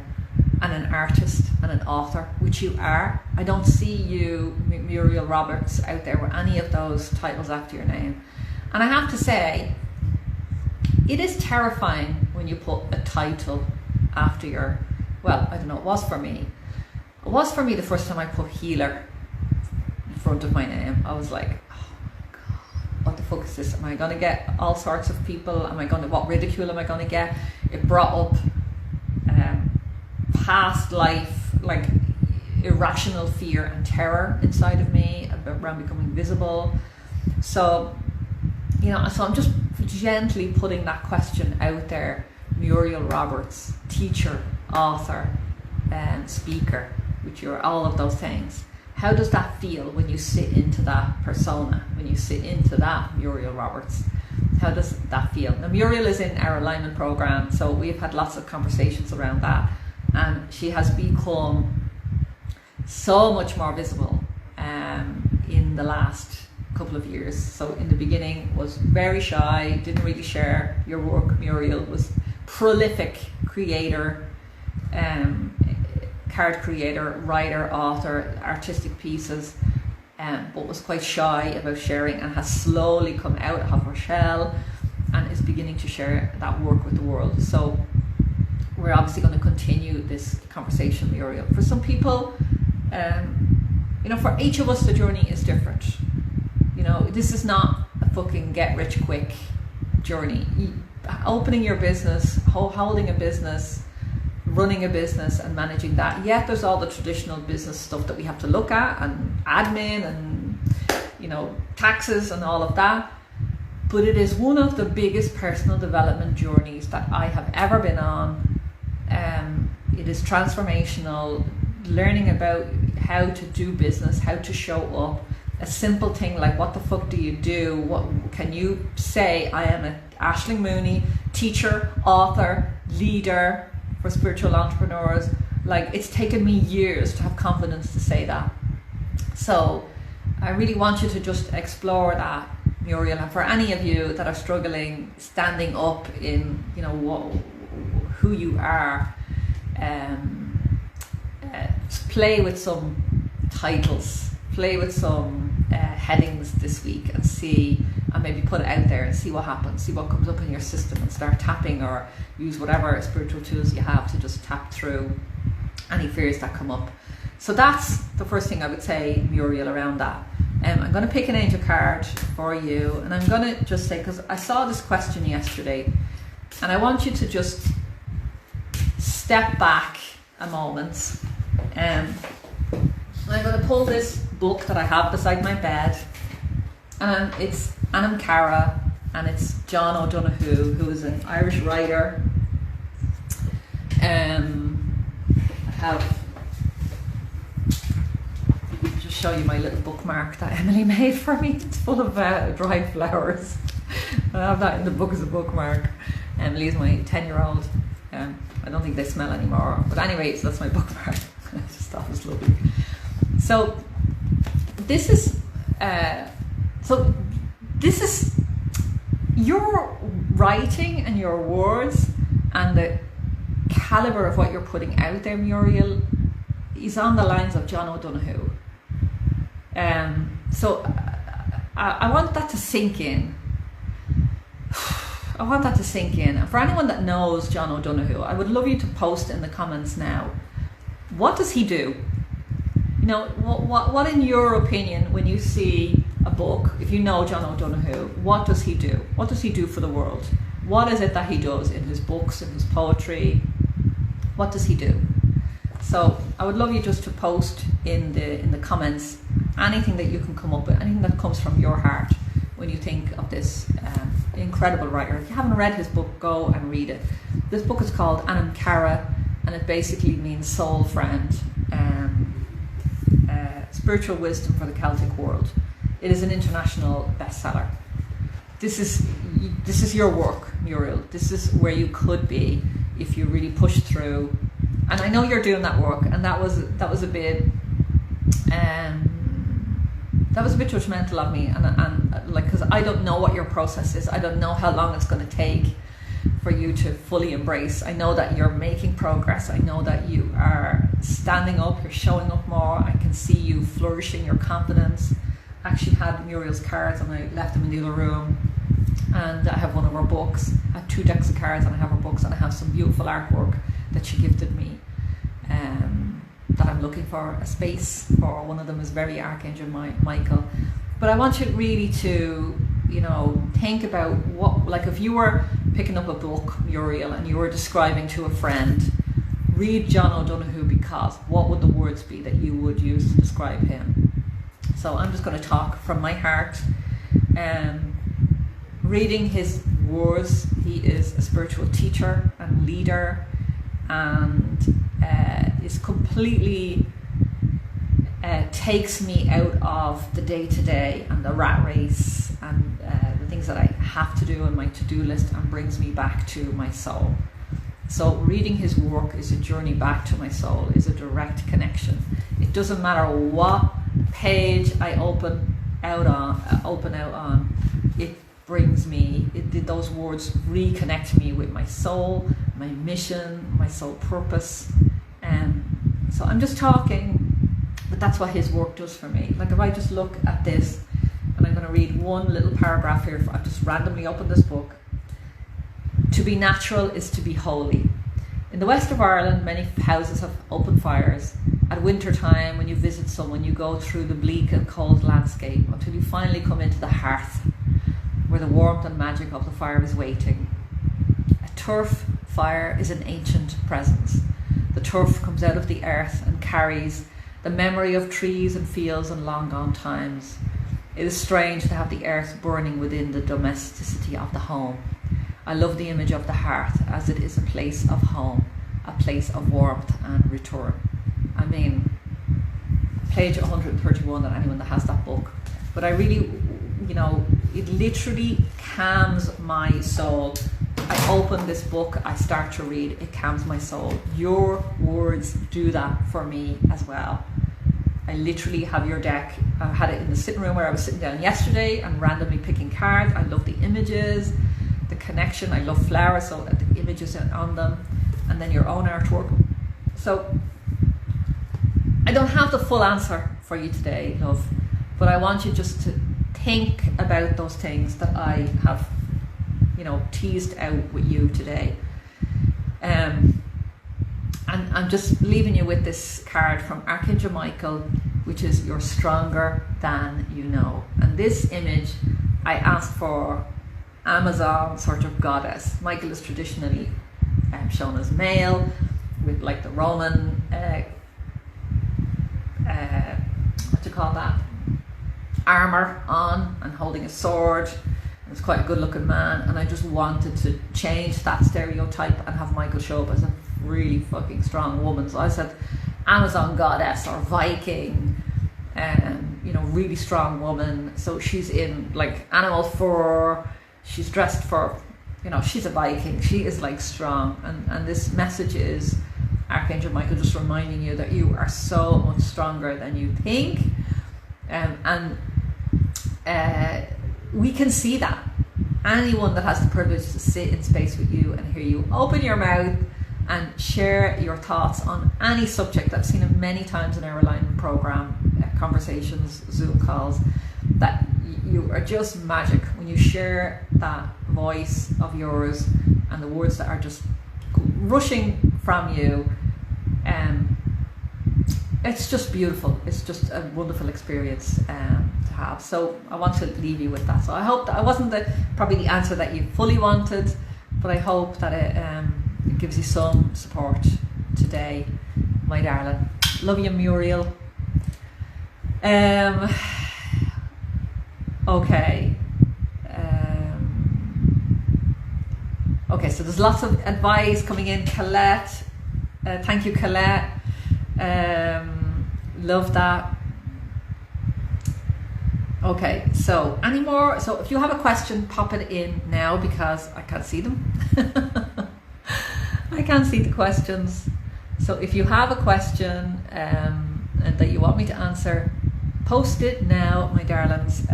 an artist and an author, which you are. I don't see you, Muriel Roberts, out there with any of those titles after your name. And I have to say, it is terrifying when you put a title after your, well, I don't know, it was for me. It was for me the first time I put healer in front of my name. I was like, oh my God, what the fuck is this? Am I going to get all sorts of people? What ridicule am I going to get? It brought up past life, like irrational fear and terror inside of me around becoming visible. So, you know, so I'm just gently putting that question out there. Muriel Roberts, teacher, author, speaker, which you're all of those things. How does that feel when you sit into that persona, when you sit into that Muriel Roberts? How does that feel? Now, Muriel is in our alignment program, so we've had lots of conversations around that, and she has become so much more visible in the last couple of years. So in the beginning was very shy, didn't really share your work. Muriel was prolific creator, card creator, writer, author, artistic pieces, but was quite shy about sharing, and has slowly come out of her shell and is beginning to share that work with the world. So we're obviously going to continue this conversation, Muriel. For some people, for each of us, the journey is different. This is not a fucking get rich quick journey. Opening your business, holding a business, running a business and managing that. Yet there's all the traditional business stuff that we have to look at, and admin and, taxes and all of that. But it is one of the biggest personal development journeys that I have ever been on. It is transformational, learning about how to do business, how to show up. A simple thing like, what the fuck do you do? What can you say? I am a Aishling Mooney, teacher, author, leader for spiritual entrepreneurs. Like, it's taken me years to have confidence to say that. So I really want you to just explore that, Muriel. And for any of you that are struggling, standing up in, who you are, play with some titles, play with some headings this week, and see, and maybe put it out there and see what happens, see what comes up in your system, and start tapping, or use whatever spiritual tools you have to just tap through any fears that come up. So that's the first thing I would say, Muriel, around that. I'm going to pick an angel card for you, and I'm going to just say, because I saw this question yesterday, and I want you to just step back a moment. I'm going to pull this book that I have beside my bed, and it's Anam Cara, and it's John O'Donoghue, who is an Irish writer. I have, I'll just show you my little bookmark that Emily made for me. It's full of dried flowers. I have that in the book as a bookmark. Emily's my 10-year-old. I don't think they smell anymore, but anyway, so that's my bookmark. I just thought it was lovely. So this is your writing and your words, and the caliber of what you're putting out there, Muriel, is on the lines of John O'Donoghue. So I want that to sink in. I want that to sink in. And for anyone that knows John O'Donoghue, I would love you to post in the comments now, what does he do? What in your opinion, when you see a book, if you know John O'Donoghue, what does he do? What does he do for the world? What is it that he does in his books, in his poetry? What does he do? So I would love you just to post in the comments anything that you can come up with, anything that comes from your heart when you think of this incredible writer. If you haven't read his book, go and read it. This book is called Anam Cara, and it basically means soul friend, spiritual wisdom for the Celtic world. It is an international bestseller. This is your work, Muriel. This is where you could be if you really push through. And I know you're doing that work, and that was a bit judgmental of me, and like, because I don't know what your process is. I don't know how long it's going to take for you to fully embrace. I know that you're making progress. I know that you are standing up, you're showing up more. I can see you flourishing your confidence. I actually had Muriel's cards and I left them in the other room, and I have one of her books. I have 2 decks of cards, and I have her books, and I have some beautiful artwork that she gifted me, that I'm looking for a space for. One of them is very Archangel Michael. But I want you really to, think about what, like, if you were picking up a book, Muriel, and you were describing to a friend, read John O'Donoghue, because what would the words be that you would use to describe him? So I'm just going to talk from my heart. Reading his words, he is a spiritual teacher and leader, and is completely takes me out of the day-to-day and the rat race and the things that I have to do on my to-do list, and brings me back to my soul. So reading his work is a journey back to my soul, is a direct connection. It doesn't matter what page I open out on, it brings me, those words reconnect me with my soul, my mission, my soul purpose. So I'm just talking, the And that's what his work does for me. Like if I just look at this, and I'm going to read one little paragraph here, I've just randomly opened this book. To be natural is to be holy. In the west of Ireland, many houses have open fires. At winter time, when you visit someone, you go through the bleak and cold landscape until you finally come into the hearth, where the warmth and magic of the fire is waiting. A turf fire is an ancient presence. The turf comes out of the earth and carries the memory of trees and fields and long gone times. It is strange to have the earth burning within the domesticity of the home. I love the image of the hearth as it is a place of home, a place of warmth and return. I mean, page 131 that anyone that has that book. But I really, you know, it literally calms my soul. I open this book, I start to read, it calms my soul. Your words do that for me as well. I literally have your deck. I had it in the sitting room where I was sitting down yesterday and randomly picking cards. I love the images, the connection. I love flowers, so the images on them, and then your own artwork. So I don't have the full answer for you today, love, but I want you just to think about those things that I have, you know, teased out with you today. And I'm just leaving you with this card from Archangel Michael, which is you're stronger than you know. And this image I asked for Amazon sort of goddess. Michael is traditionally shown as male with like the Roman what do you call that, armor on and holding a sword. He's quite a good looking man, and I just wanted to change that stereotype and have Michael show up as a really fucking strong woman. So I said Amazon goddess or Viking, you know, really strong woman. So she's in like animal fur, she's dressed for, you know, she's a Viking, she is like strong. And this message is Archangel Michael just reminding you that you are so much stronger than you think. We can see that. Anyone that has the privilege to sit in space with you and hear you open your mouth and share your thoughts on any subject. I've seen it many times in our alignment program, conversations, Zoom calls, that you are just magic when you share that voice of yours and the words that are just rushing from you. It's just beautiful. It's just a wonderful experience to have. So I want to leave you with that. So I hope that I wasn't probably the answer that you fully wanted, but I hope that it gives you some support today, my darling. Love you, Muriel. Okay. Okay, so there's lots of advice coming in. Colette, thank you, Colette. Love that. Okay, so any more? So if you have a question, pop it in now because I can't see them. I can't see the questions. So if you have a question and that you want me to answer, post it now, my darlings.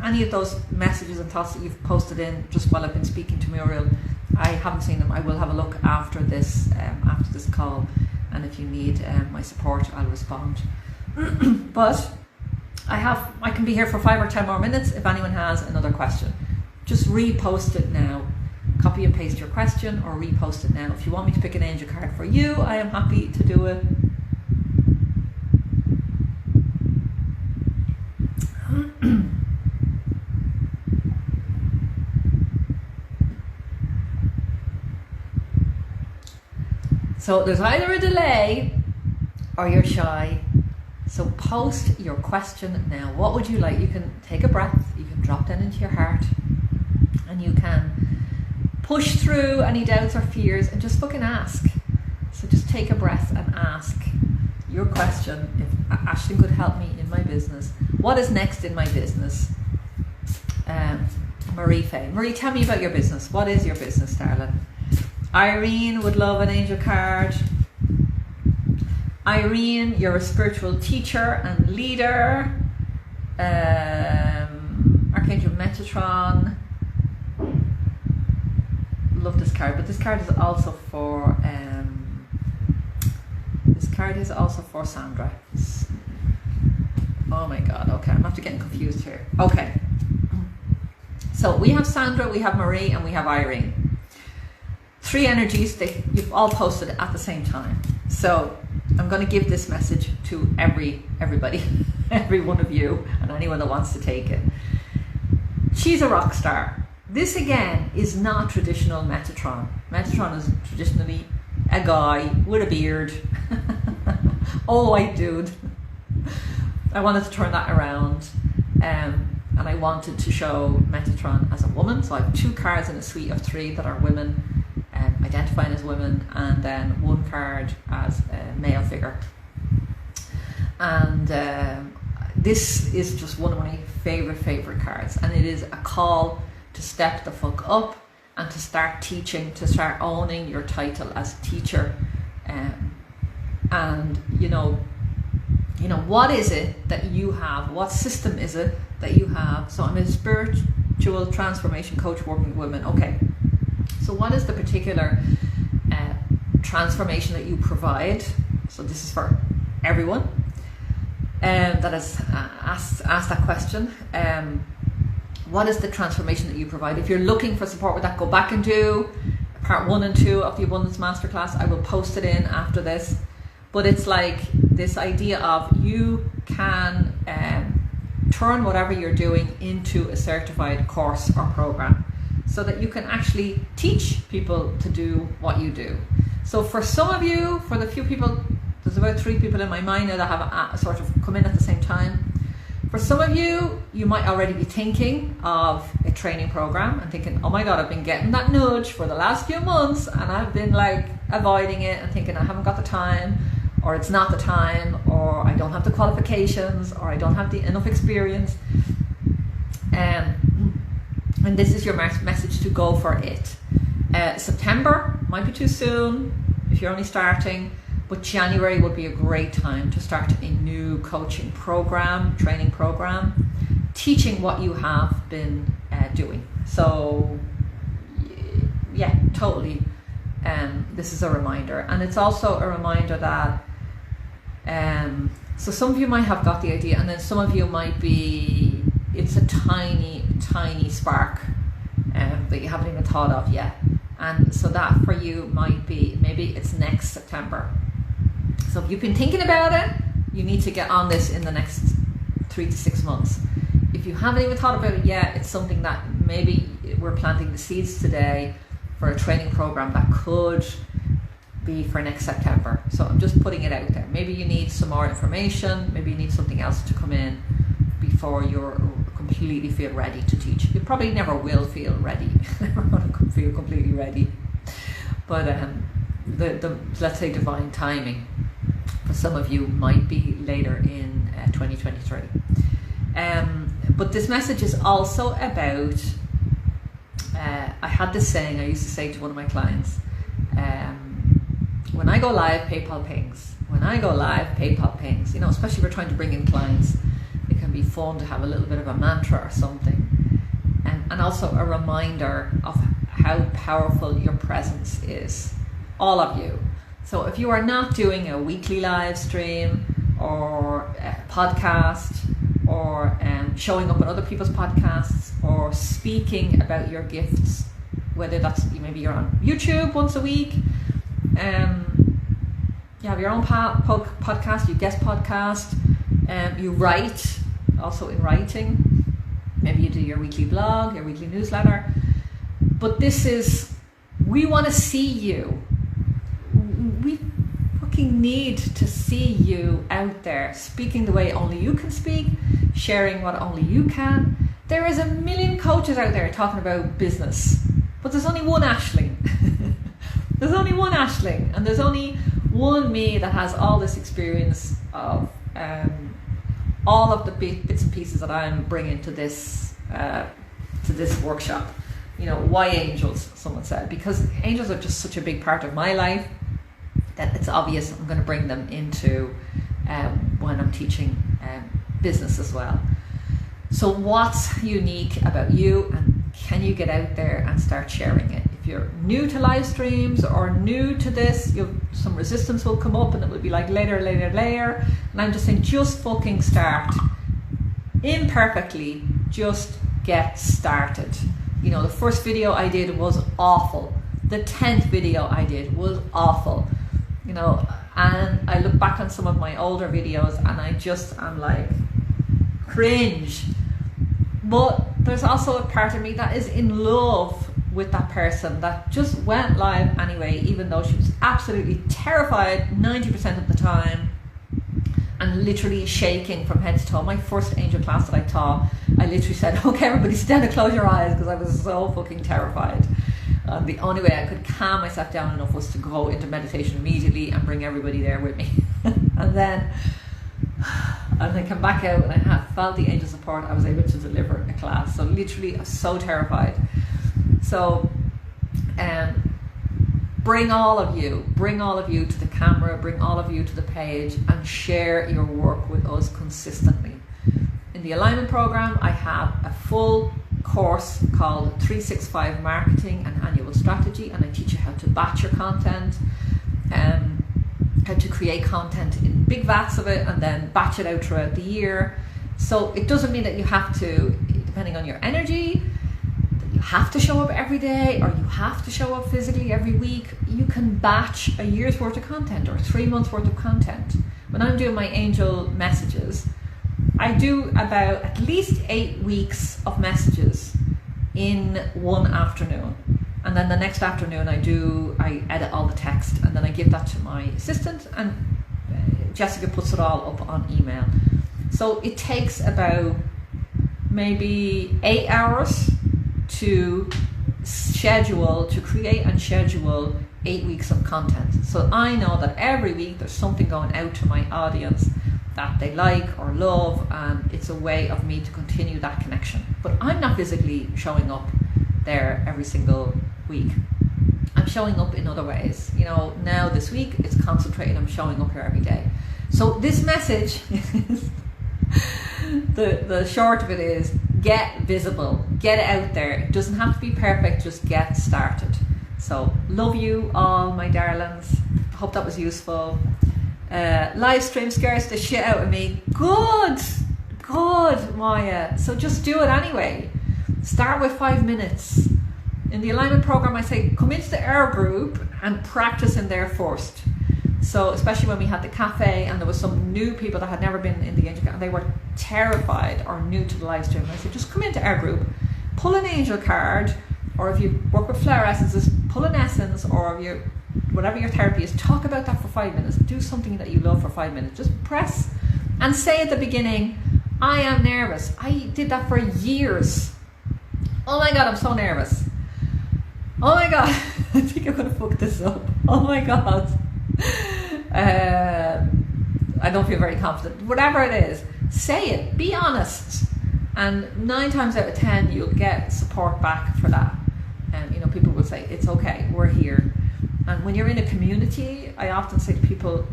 Any of those messages and thoughts that you've posted in just while I've been speaking to Muriel, I haven't seen them. I will have a look after this call, and if you need my support, I'll respond. But I can be here for 5 or 10 more minutes if anyone has another question. Just repost it now. Copy and paste your question or repost it now. If you want me to pick an angel card for you, I am happy to do it. So there's either a delay or you're shy. So post your question now. What would you like? You can take a breath, you can drop down into your heart, and you can push through any doubts or fears and just fucking ask. So just take a breath and ask your question. If Aishling could help me in my business, what is next in my business? Marie Faye. Marie, tell me about your business. What is your business, darling? Irene would love an angel card. Irene, you're a spiritual teacher and leader. Archangel Metatron. Love this card, but this card is also for Sandra. Oh my God, okay, I'm after getting confused here. Okay. So we have Sandra, we have Marie, and we have Irene. 3 energies, you've all posted at the same time. So I'm going to give this message to everybody, every one of you, and anyone that wants to take it. She's a rock star. This again is not traditional Metatron. Metatron is traditionally a guy with a beard. Oh, I dude. I wanted to turn that around, and I wanted to show Metatron as a woman. So I have 2 cards in a suite of 3 that are women, identifying as women, and then 1 card as a male figure. And this is just one of my favorite cards, and it is a call to step the fuck up and to start teaching, to start owning your title as teacher. And you know what is it that you have? What system is it that you have? So I'm a spiritual transformation coach working with women. Okay, so what is the particular transformation that you provide? So this is for everyone that has asked that question. What is the transformation that you provide? If you're looking for support with that, go back and do part 1 and 2 of the Abundance Masterclass. I will post it in after this. But it's like this idea of you can turn whatever you're doing into a certified course or program, so that you can actually teach people to do what you do. So for some of you, for the few people, there's about 3 people in my mind that have sort of come in at the same time. For some of you, you might already be thinking of a training program and thinking, oh my God, I've been getting that nudge for the last few months and I've been like avoiding it and thinking I haven't got the time, or it's not the time, or I don't have the qualifications, or I don't have enough experience. And this is your message to go for it. September might be too soon if you're only starting, but January would be a great time to start a new coaching program, training program, teaching what you have been doing. So yeah, totally. This is a reminder, and it's also a reminder that so some of you might have got the idea, and then some of you might be, it's a tiny spark that you haven't even thought of yet. And so that for you might be, maybe it's next September. So if you've been thinking about it, you need to get on this in the next 3 to 6 months. If you haven't even thought about it yet, it's something that maybe we're planting the seeds today for a training program that could be for next September. So I'm just putting it out there. Maybe you need some more information, maybe you need something else to come in before you're completely feel ready to teach. You probably never will feel ready, never going to feel completely ready. But the let's say divine timing for some of you might be later in 2023. But this message is also about, I had this saying I used to say to one of my clients, when I go live, PayPal pings. When I go live, PayPal pings. You know, especially if we're trying to bring in clients, it can be fun to have a little bit of a mantra or something. And also a reminder of how powerful your presence is. All of you. So if you are not doing a weekly live stream or a podcast, or showing up on other people's podcasts, or speaking about your gifts, whether that's maybe you're on YouTube once a week, you have your own podcast, you guest podcast, you write, also in writing, maybe you do your weekly blog, your weekly newsletter. But this is, we want to see you. We fucking need to see you out there speaking the way only you can speak, sharing what only you can. There is a million coaches out there talking about business, but there's only one Aishling. There's only one Aishling, and there's only one me that has all this experience of all of the bits and pieces that I'm bringing to this workshop. You know, why angels? Someone said, because angels are just such a big part of my life that it's obvious I'm going to bring them into when I'm teaching business as well. So what's unique about you, and can you get out there and start sharing it? If you're new to live streams or new to this, some resistance will come up and it will be like later. And I'm just saying, just fucking start. imperfectly, just get started. You know, the first video I did was awful. The 10th video I did was awful. You know, and I look back on some of my older videos and I'm like, cringe. But there's also a part of me that is in love with that person that just went live anyway, even though she was absolutely terrified 90% of the time and literally shaking from head to toe. My first angel class that I taught, I literally said, okay, everybody sit down and close your eyes, because I was so fucking terrified. The only way I could calm myself down enough was to go into meditation immediately and bring everybody there with me. and then come back out and I had felt the angel support. I was able to deliver a class. So literally I was so terrified. So bring all of you to the camera, bring all of you to the page, and share your work with us consistently. In the alignment program, I have a full course called 365 Marketing and Annual Strategy, and I teach you how to batch your content, how to create content in big vats of it and then batch it out throughout the year. So it doesn't mean that you have to, depending on your energy, that you have to show up every day or you have to show up physically every week. You can batch a year's worth of content or 3 months worth of content. When I'm doing my angel messages, I do about at least 8 weeks of messages in one afternoon. And then the next afternoon I edit all the text and then I give that to my assistant, and Jessica puts it all up on email. So it takes about maybe 8 hours to create and schedule 8 weeks of content. So I know that every week there's something going out to my audience that they like or love, and it's a way of me to continue that connection. But I'm not physically showing up there every single week. I'm showing up in other ways. You know, now this week it's concentrated. I'm showing up here every day. So this message is the short of it is, get visible, get it out there. It doesn't have to be perfect, just get started. So love you all, my darlings. Hope that was useful. Live stream scares the shit out of me. Good, Maya. So just do it anyway. Start with 5 minutes. In the alignment program, I say come into the air group and practice in there first. So especially when we had the cafe and there was some new people that had never been in the angel cafe, they were terrified or new to the live stream. I said just come into our group, pull an angel card, or if you work with flower essences, pull an essence, or if you whatever your therapy is, talk about that for 5 minutes. Do something that you love for 5 minutes. Just press and say at the beginning, I am nervous. I did that for years. Oh my God, I'm so nervous. Oh my God, I think I'm going to fuck this up. Oh my God. I don't feel very confident. Whatever it is, say it. Be honest. And 9 times out of 10, you'll get support back for that. And you know, people will say, it's okay, we're here. And when you're in a community, I often say to people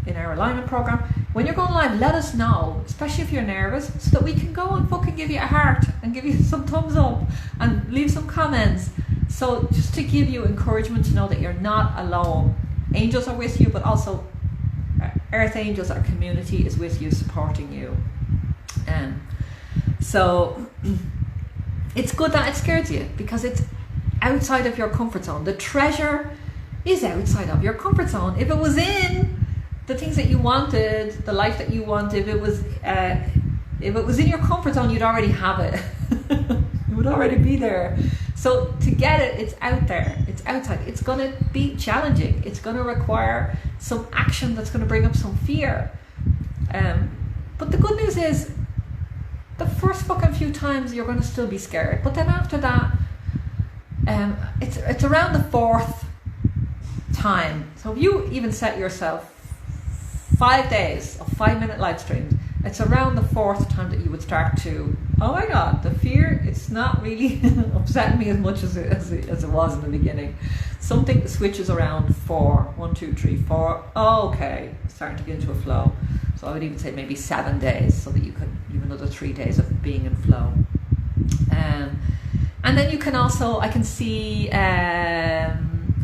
in our alignment program, when you're going live, let us know, especially if you're nervous, so that we can go and fucking give you a heart and give you some thumbs up and leave some comments. So just to give you encouragement to know that you're not alone. Angels are with you, but also Earth Angels, our community, is with you, supporting you. So it's good that it scares you, because it's outside of your comfort zone. The treasure is outside of your comfort zone. If it was in the things that you wanted, the life that you wanted, if it was in your comfort zone, you'd already have it. It would already be there. So to get it, it's out there, it's outside. It's going to be challenging. It's going to require some action that's going to bring up some fear. But the good news is, the first fucking few times you're going to still be scared. But then after that, it's around the 4th time. So if you even set yourself 5 days of 5-minute live streams, it's around the 4th time that you would start to, oh my God, the fear, it's not really upsetting me as much as it was in the beginning. Something switches around 4, 1, 2, 3, 4. Oh, okay, starting to get into a flow. So I would even say maybe 7 days, so that you could have another 3 days of being in flow. And then you can also, I can see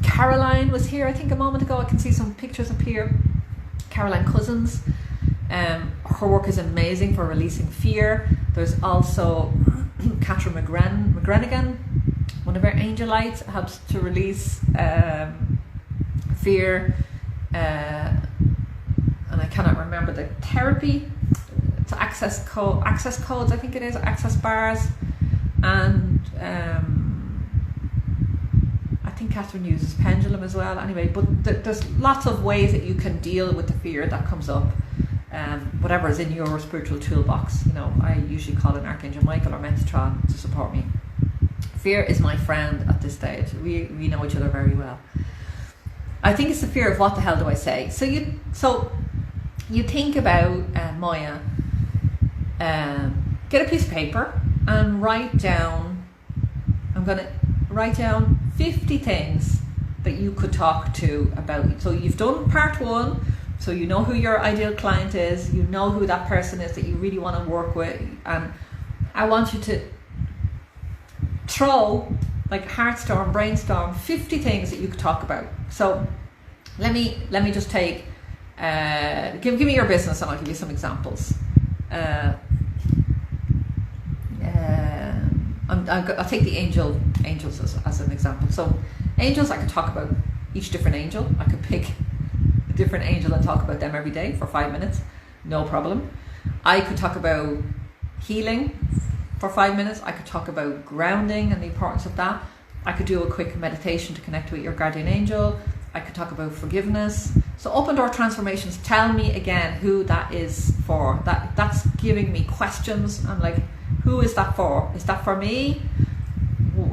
Caroline was here, I think, a moment ago. I can see some pictures up here. Caroline Cousins. Her work is amazing for releasing fear. There's also Catherine McGrenigan, one of our angelites, helps to release fear. And I cannot remember the therapy. It's access codes, I think it is, access bars. And I think Catherine uses pendulum as well. Anyway, but there's lots of ways that you can deal with the fear that comes up. Whatever is in your spiritual toolbox. You know, I usually call in Archangel Michael or Metatron to support me. Fear is my friend at this stage. We know each other very well. I think it's the fear of what the hell do I say. So you think about Maya. Get a piece of paper and write down. I'm going to write down 50 things that you could talk to about. So you've done part 1. So you know who your ideal client is, you know who that person is that you really want to work with, and I want you to throw, like heartstorm, brainstorm, 50 things that you could talk about. So let me just take, give me your business and I'll give you some examples. I'll take the angels as an example. So angels, I could talk about each different angel. I could pick a different angel and talk about them every day for 5 minutes, no problem. I could talk about healing for 5 minutes. I could talk about grounding and the importance of that. I could do a quick meditation to connect with your guardian angel. I could talk about forgiveness. So open door transformations, tell me again who that is for. That's giving me questions. I'm like, who is that for? Is that for me?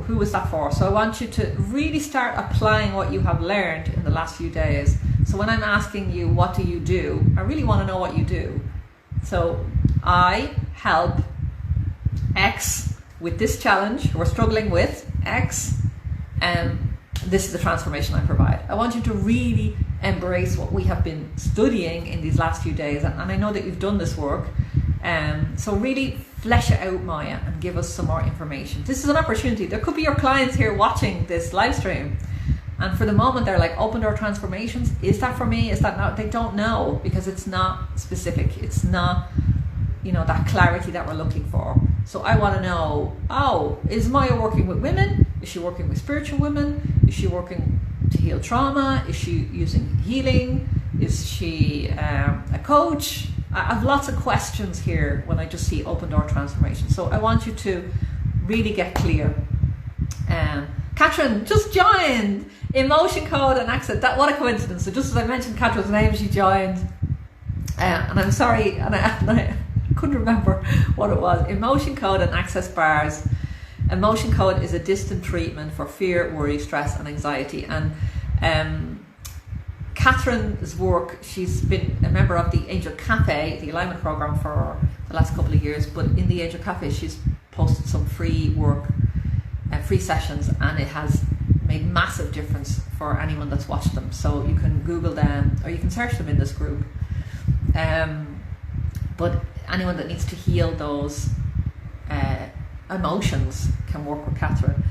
Who is that for? So I want you to really start applying what you have learned in the last few days. So when I'm asking you, what do you do? I really want to know what you do. So I help X with this challenge. We're struggling with X, and this is the transformation I provide. I want you to really embrace what we have been studying in these last few days, and I know that you've done this work. So really flesh it out, Maya, and give us some more information. This is an opportunity. There could be your clients here watching this live stream, and for the moment they're like, open door transformations, is that for me? Is that not? They don't know, because it's not specific. It's not, that clarity that we're looking for. So I want to know, is Maya working with women? Is she working with spiritual women? Is she working to heal trauma? Is she using healing? Is she a coach? I have lots of questions here when I just see open door transformation. So I want you to really get clear. Catherine just joined. Emotion code and accent. What a coincidence. So just as I mentioned Catherine's name, she joined. And I'm sorry, and I couldn't remember what it was. Emotion code and access bars. Emotion code is a distant treatment for fear, worry, stress and anxiety. And Catherine's work, she's been a member of the Angel Cafe, the alignment program, for the last couple of years. But in the Angel Cafe, she's posted some free work, free sessions, and it has made massive difference for anyone that's watched them. So you can Google them, or you can search them in this group. But anyone that needs to heal those emotions can work with Catherine.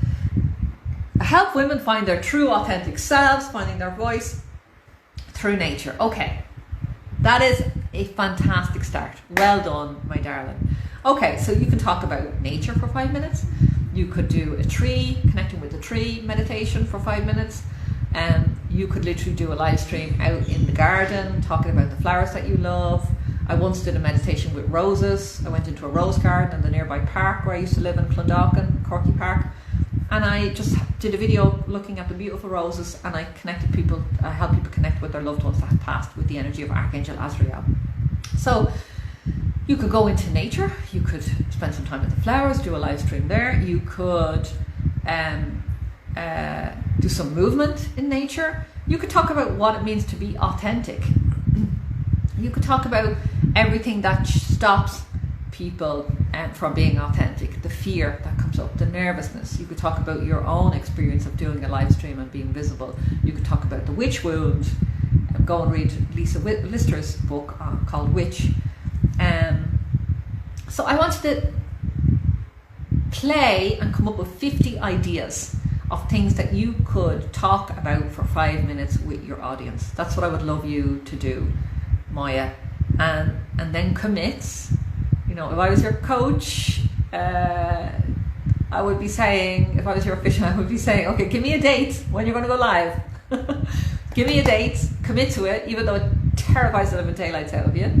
I help women find their true authentic selves, finding their voice through nature. Okay, that is a fantastic start. Well done, my darling. Okay, so you can talk about nature for 5 minutes. You could do a tree, connecting with the tree meditation for 5 minutes. You could literally do a live stream out in the garden, talking about the flowers that you love. I once did a meditation with roses. I went into a rose garden in the nearby park where I used to live in Clondalkin, Corky Park. And I just did a video looking at the beautiful roses, and I helped people connect with their loved ones that had passed with the energy of Archangel Azrael. So you could go into nature, you could spend some time with the flowers, do a live stream there. You could do some movement in nature. You could talk about what it means to be authentic. You could talk about everything that stops people from being authentic, the fear that comes up, the nervousness. You could talk about your own experience of doing a live stream and being visible. You could talk about the witch wound. Go and read Lisa Lister's book called Witch. So I wanted to play and come up with 50 ideas of things that you could talk about for 5 minutes with your audience. That's what I would love you to do, Maya. And and then commits. You know, if I was your coach, I would be saying, if I was your official, I would be saying, okay, give me a date when you're going to go live. Give me a date, commit to it, even though it terrifies the living daylights out of you.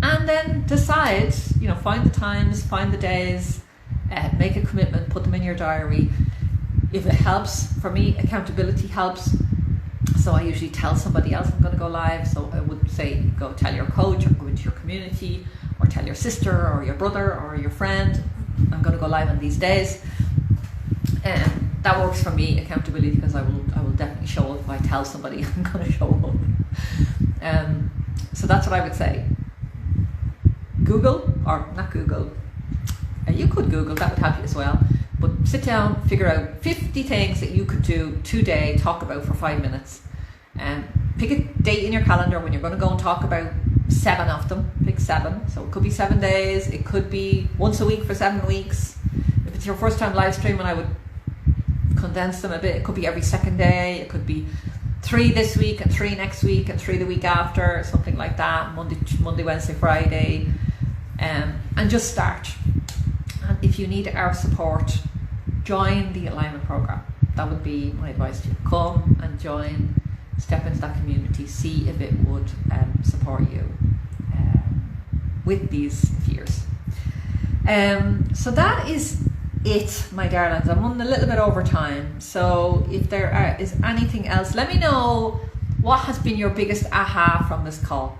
And then decide, you know, find the times, find the days, make a commitment, put them in your diary. If it helps, for me, accountability helps. So I usually tell somebody else I'm going to go live. So I would say, go tell your coach, or go into your community, or tell your sister or your brother or your friend, I'm going to go live on these days. And that works for me, accountability, because I will definitely show up if I tell somebody I'm going to show up. So that's what I would say. Google, or not Google, you could Google, that would help you as well. But sit down, figure out 50 things that you could do today, talk about for 5 minutes. Pick a date in your calendar when you're going to go and talk about 7 of them. Pick 7. So it could be 7 days, it could be once a week for 7 weeks. If it's your first time live streaming, I would condense them a bit. It could be every second day, it could be 3 this week and 3 next week and 3 the week after, something like that. Monday, Wednesday, Friday. And just start. And if you need our support, join the alignment program. That would be my advice to you. Come and join, step into that community, see if it would support you with these fears. So that is it, my darlings. I'm on a little bit over time. So if there is anything else, let me know what has been your biggest aha from this call.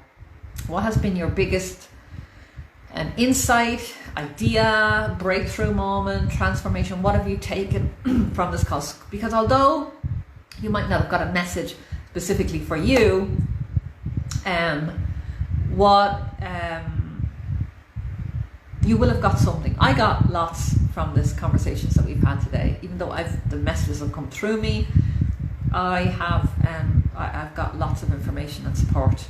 What has been your biggest insight, idea, breakthrough moment, transformation? What have you taken from this call? Because although you might not have got a message specifically for you, you will have got something. I got lots from this conversations that we've had today. Even though the messages have come through me, I've got lots of information and support.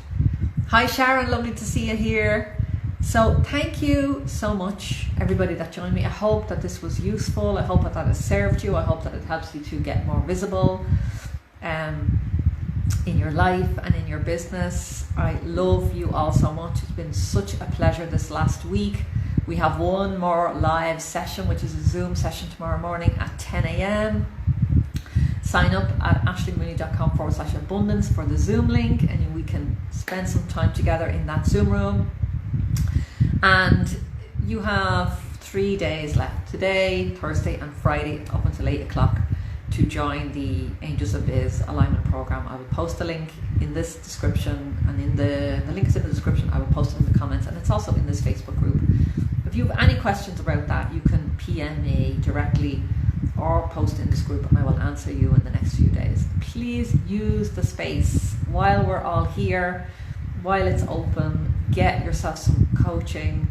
Hi Sharon, lovely to see you here. So thank you so much, everybody that joined me. I hope that this was useful. I hope that it served you. I hope that it helps you to get more visible in your life and in your business. I love you all so much. It's been such a pleasure this last week. We have one more live session, which is a Zoom session tomorrow morning at 10 a.m. Sign up at aishlingmooney.com/abundance for the Zoom link, and we can spend some time together in that Zoom room. And you have 3 days left, today, Thursday and Friday, up until 8 o'clock, to join the Angels Biz Alignment Programme. I will post the link in this description, and in the link is in the description. I will post it in the comments, and it's also in this Facebook group. If you have any questions about that, you can PM me directly or post in this group, and I will answer you in the next few days. Please use the space while we're all here, while it's open. Get yourself some coaching.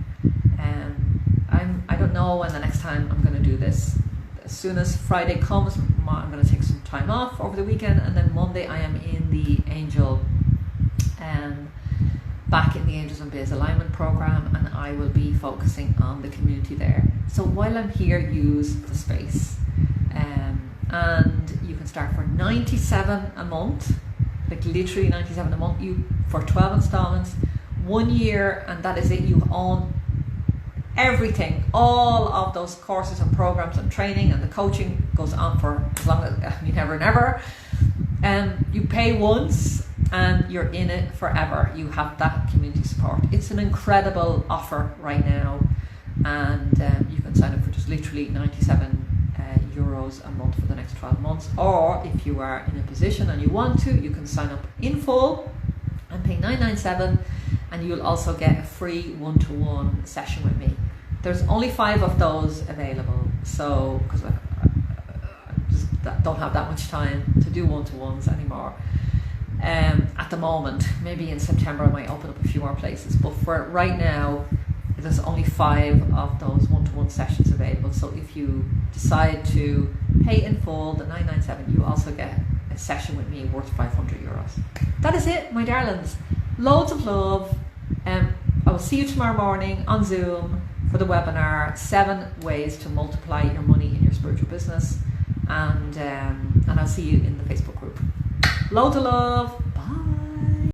I don't know when the next time I'm going to do this. As soon as Friday comes, I'm going to take some time off over the weekend, and then Monday I am in the back in the Angels Biz Alignment Programme, and I will be focusing on the community there. So while I'm here, use the space. And you can start for $97 a month, like literally $97 a month, for 12 installments, 1 year, and that is it. You own everything, all of those courses and programs and training, and the coaching goes on for as long as never. You pay once and you're in it forever. You have that community support. It's an incredible offer right now, and you can sign up for just literally 97 euros a month for the next 12 months. Or if you are in a position and you want to, you can sign up in full and pay $9.97, and you'll also get a free one-to-one session with me. There's only 5 of those available, so because I just don't have that much time to do one-to-ones anymore at the moment. Maybe in September I might open up a few more places, but for right now there's only 5 of those one-to-one sessions available. So if you decide to pay in full the $9.97, you also get a session with me worth 500 euros. That is it, my darlings. Loads of love. I will see you tomorrow morning on Zoom for the webinar, 7 ways to multiply your money in your spiritual business, and I'll see you in the Facebook group. Loads of love.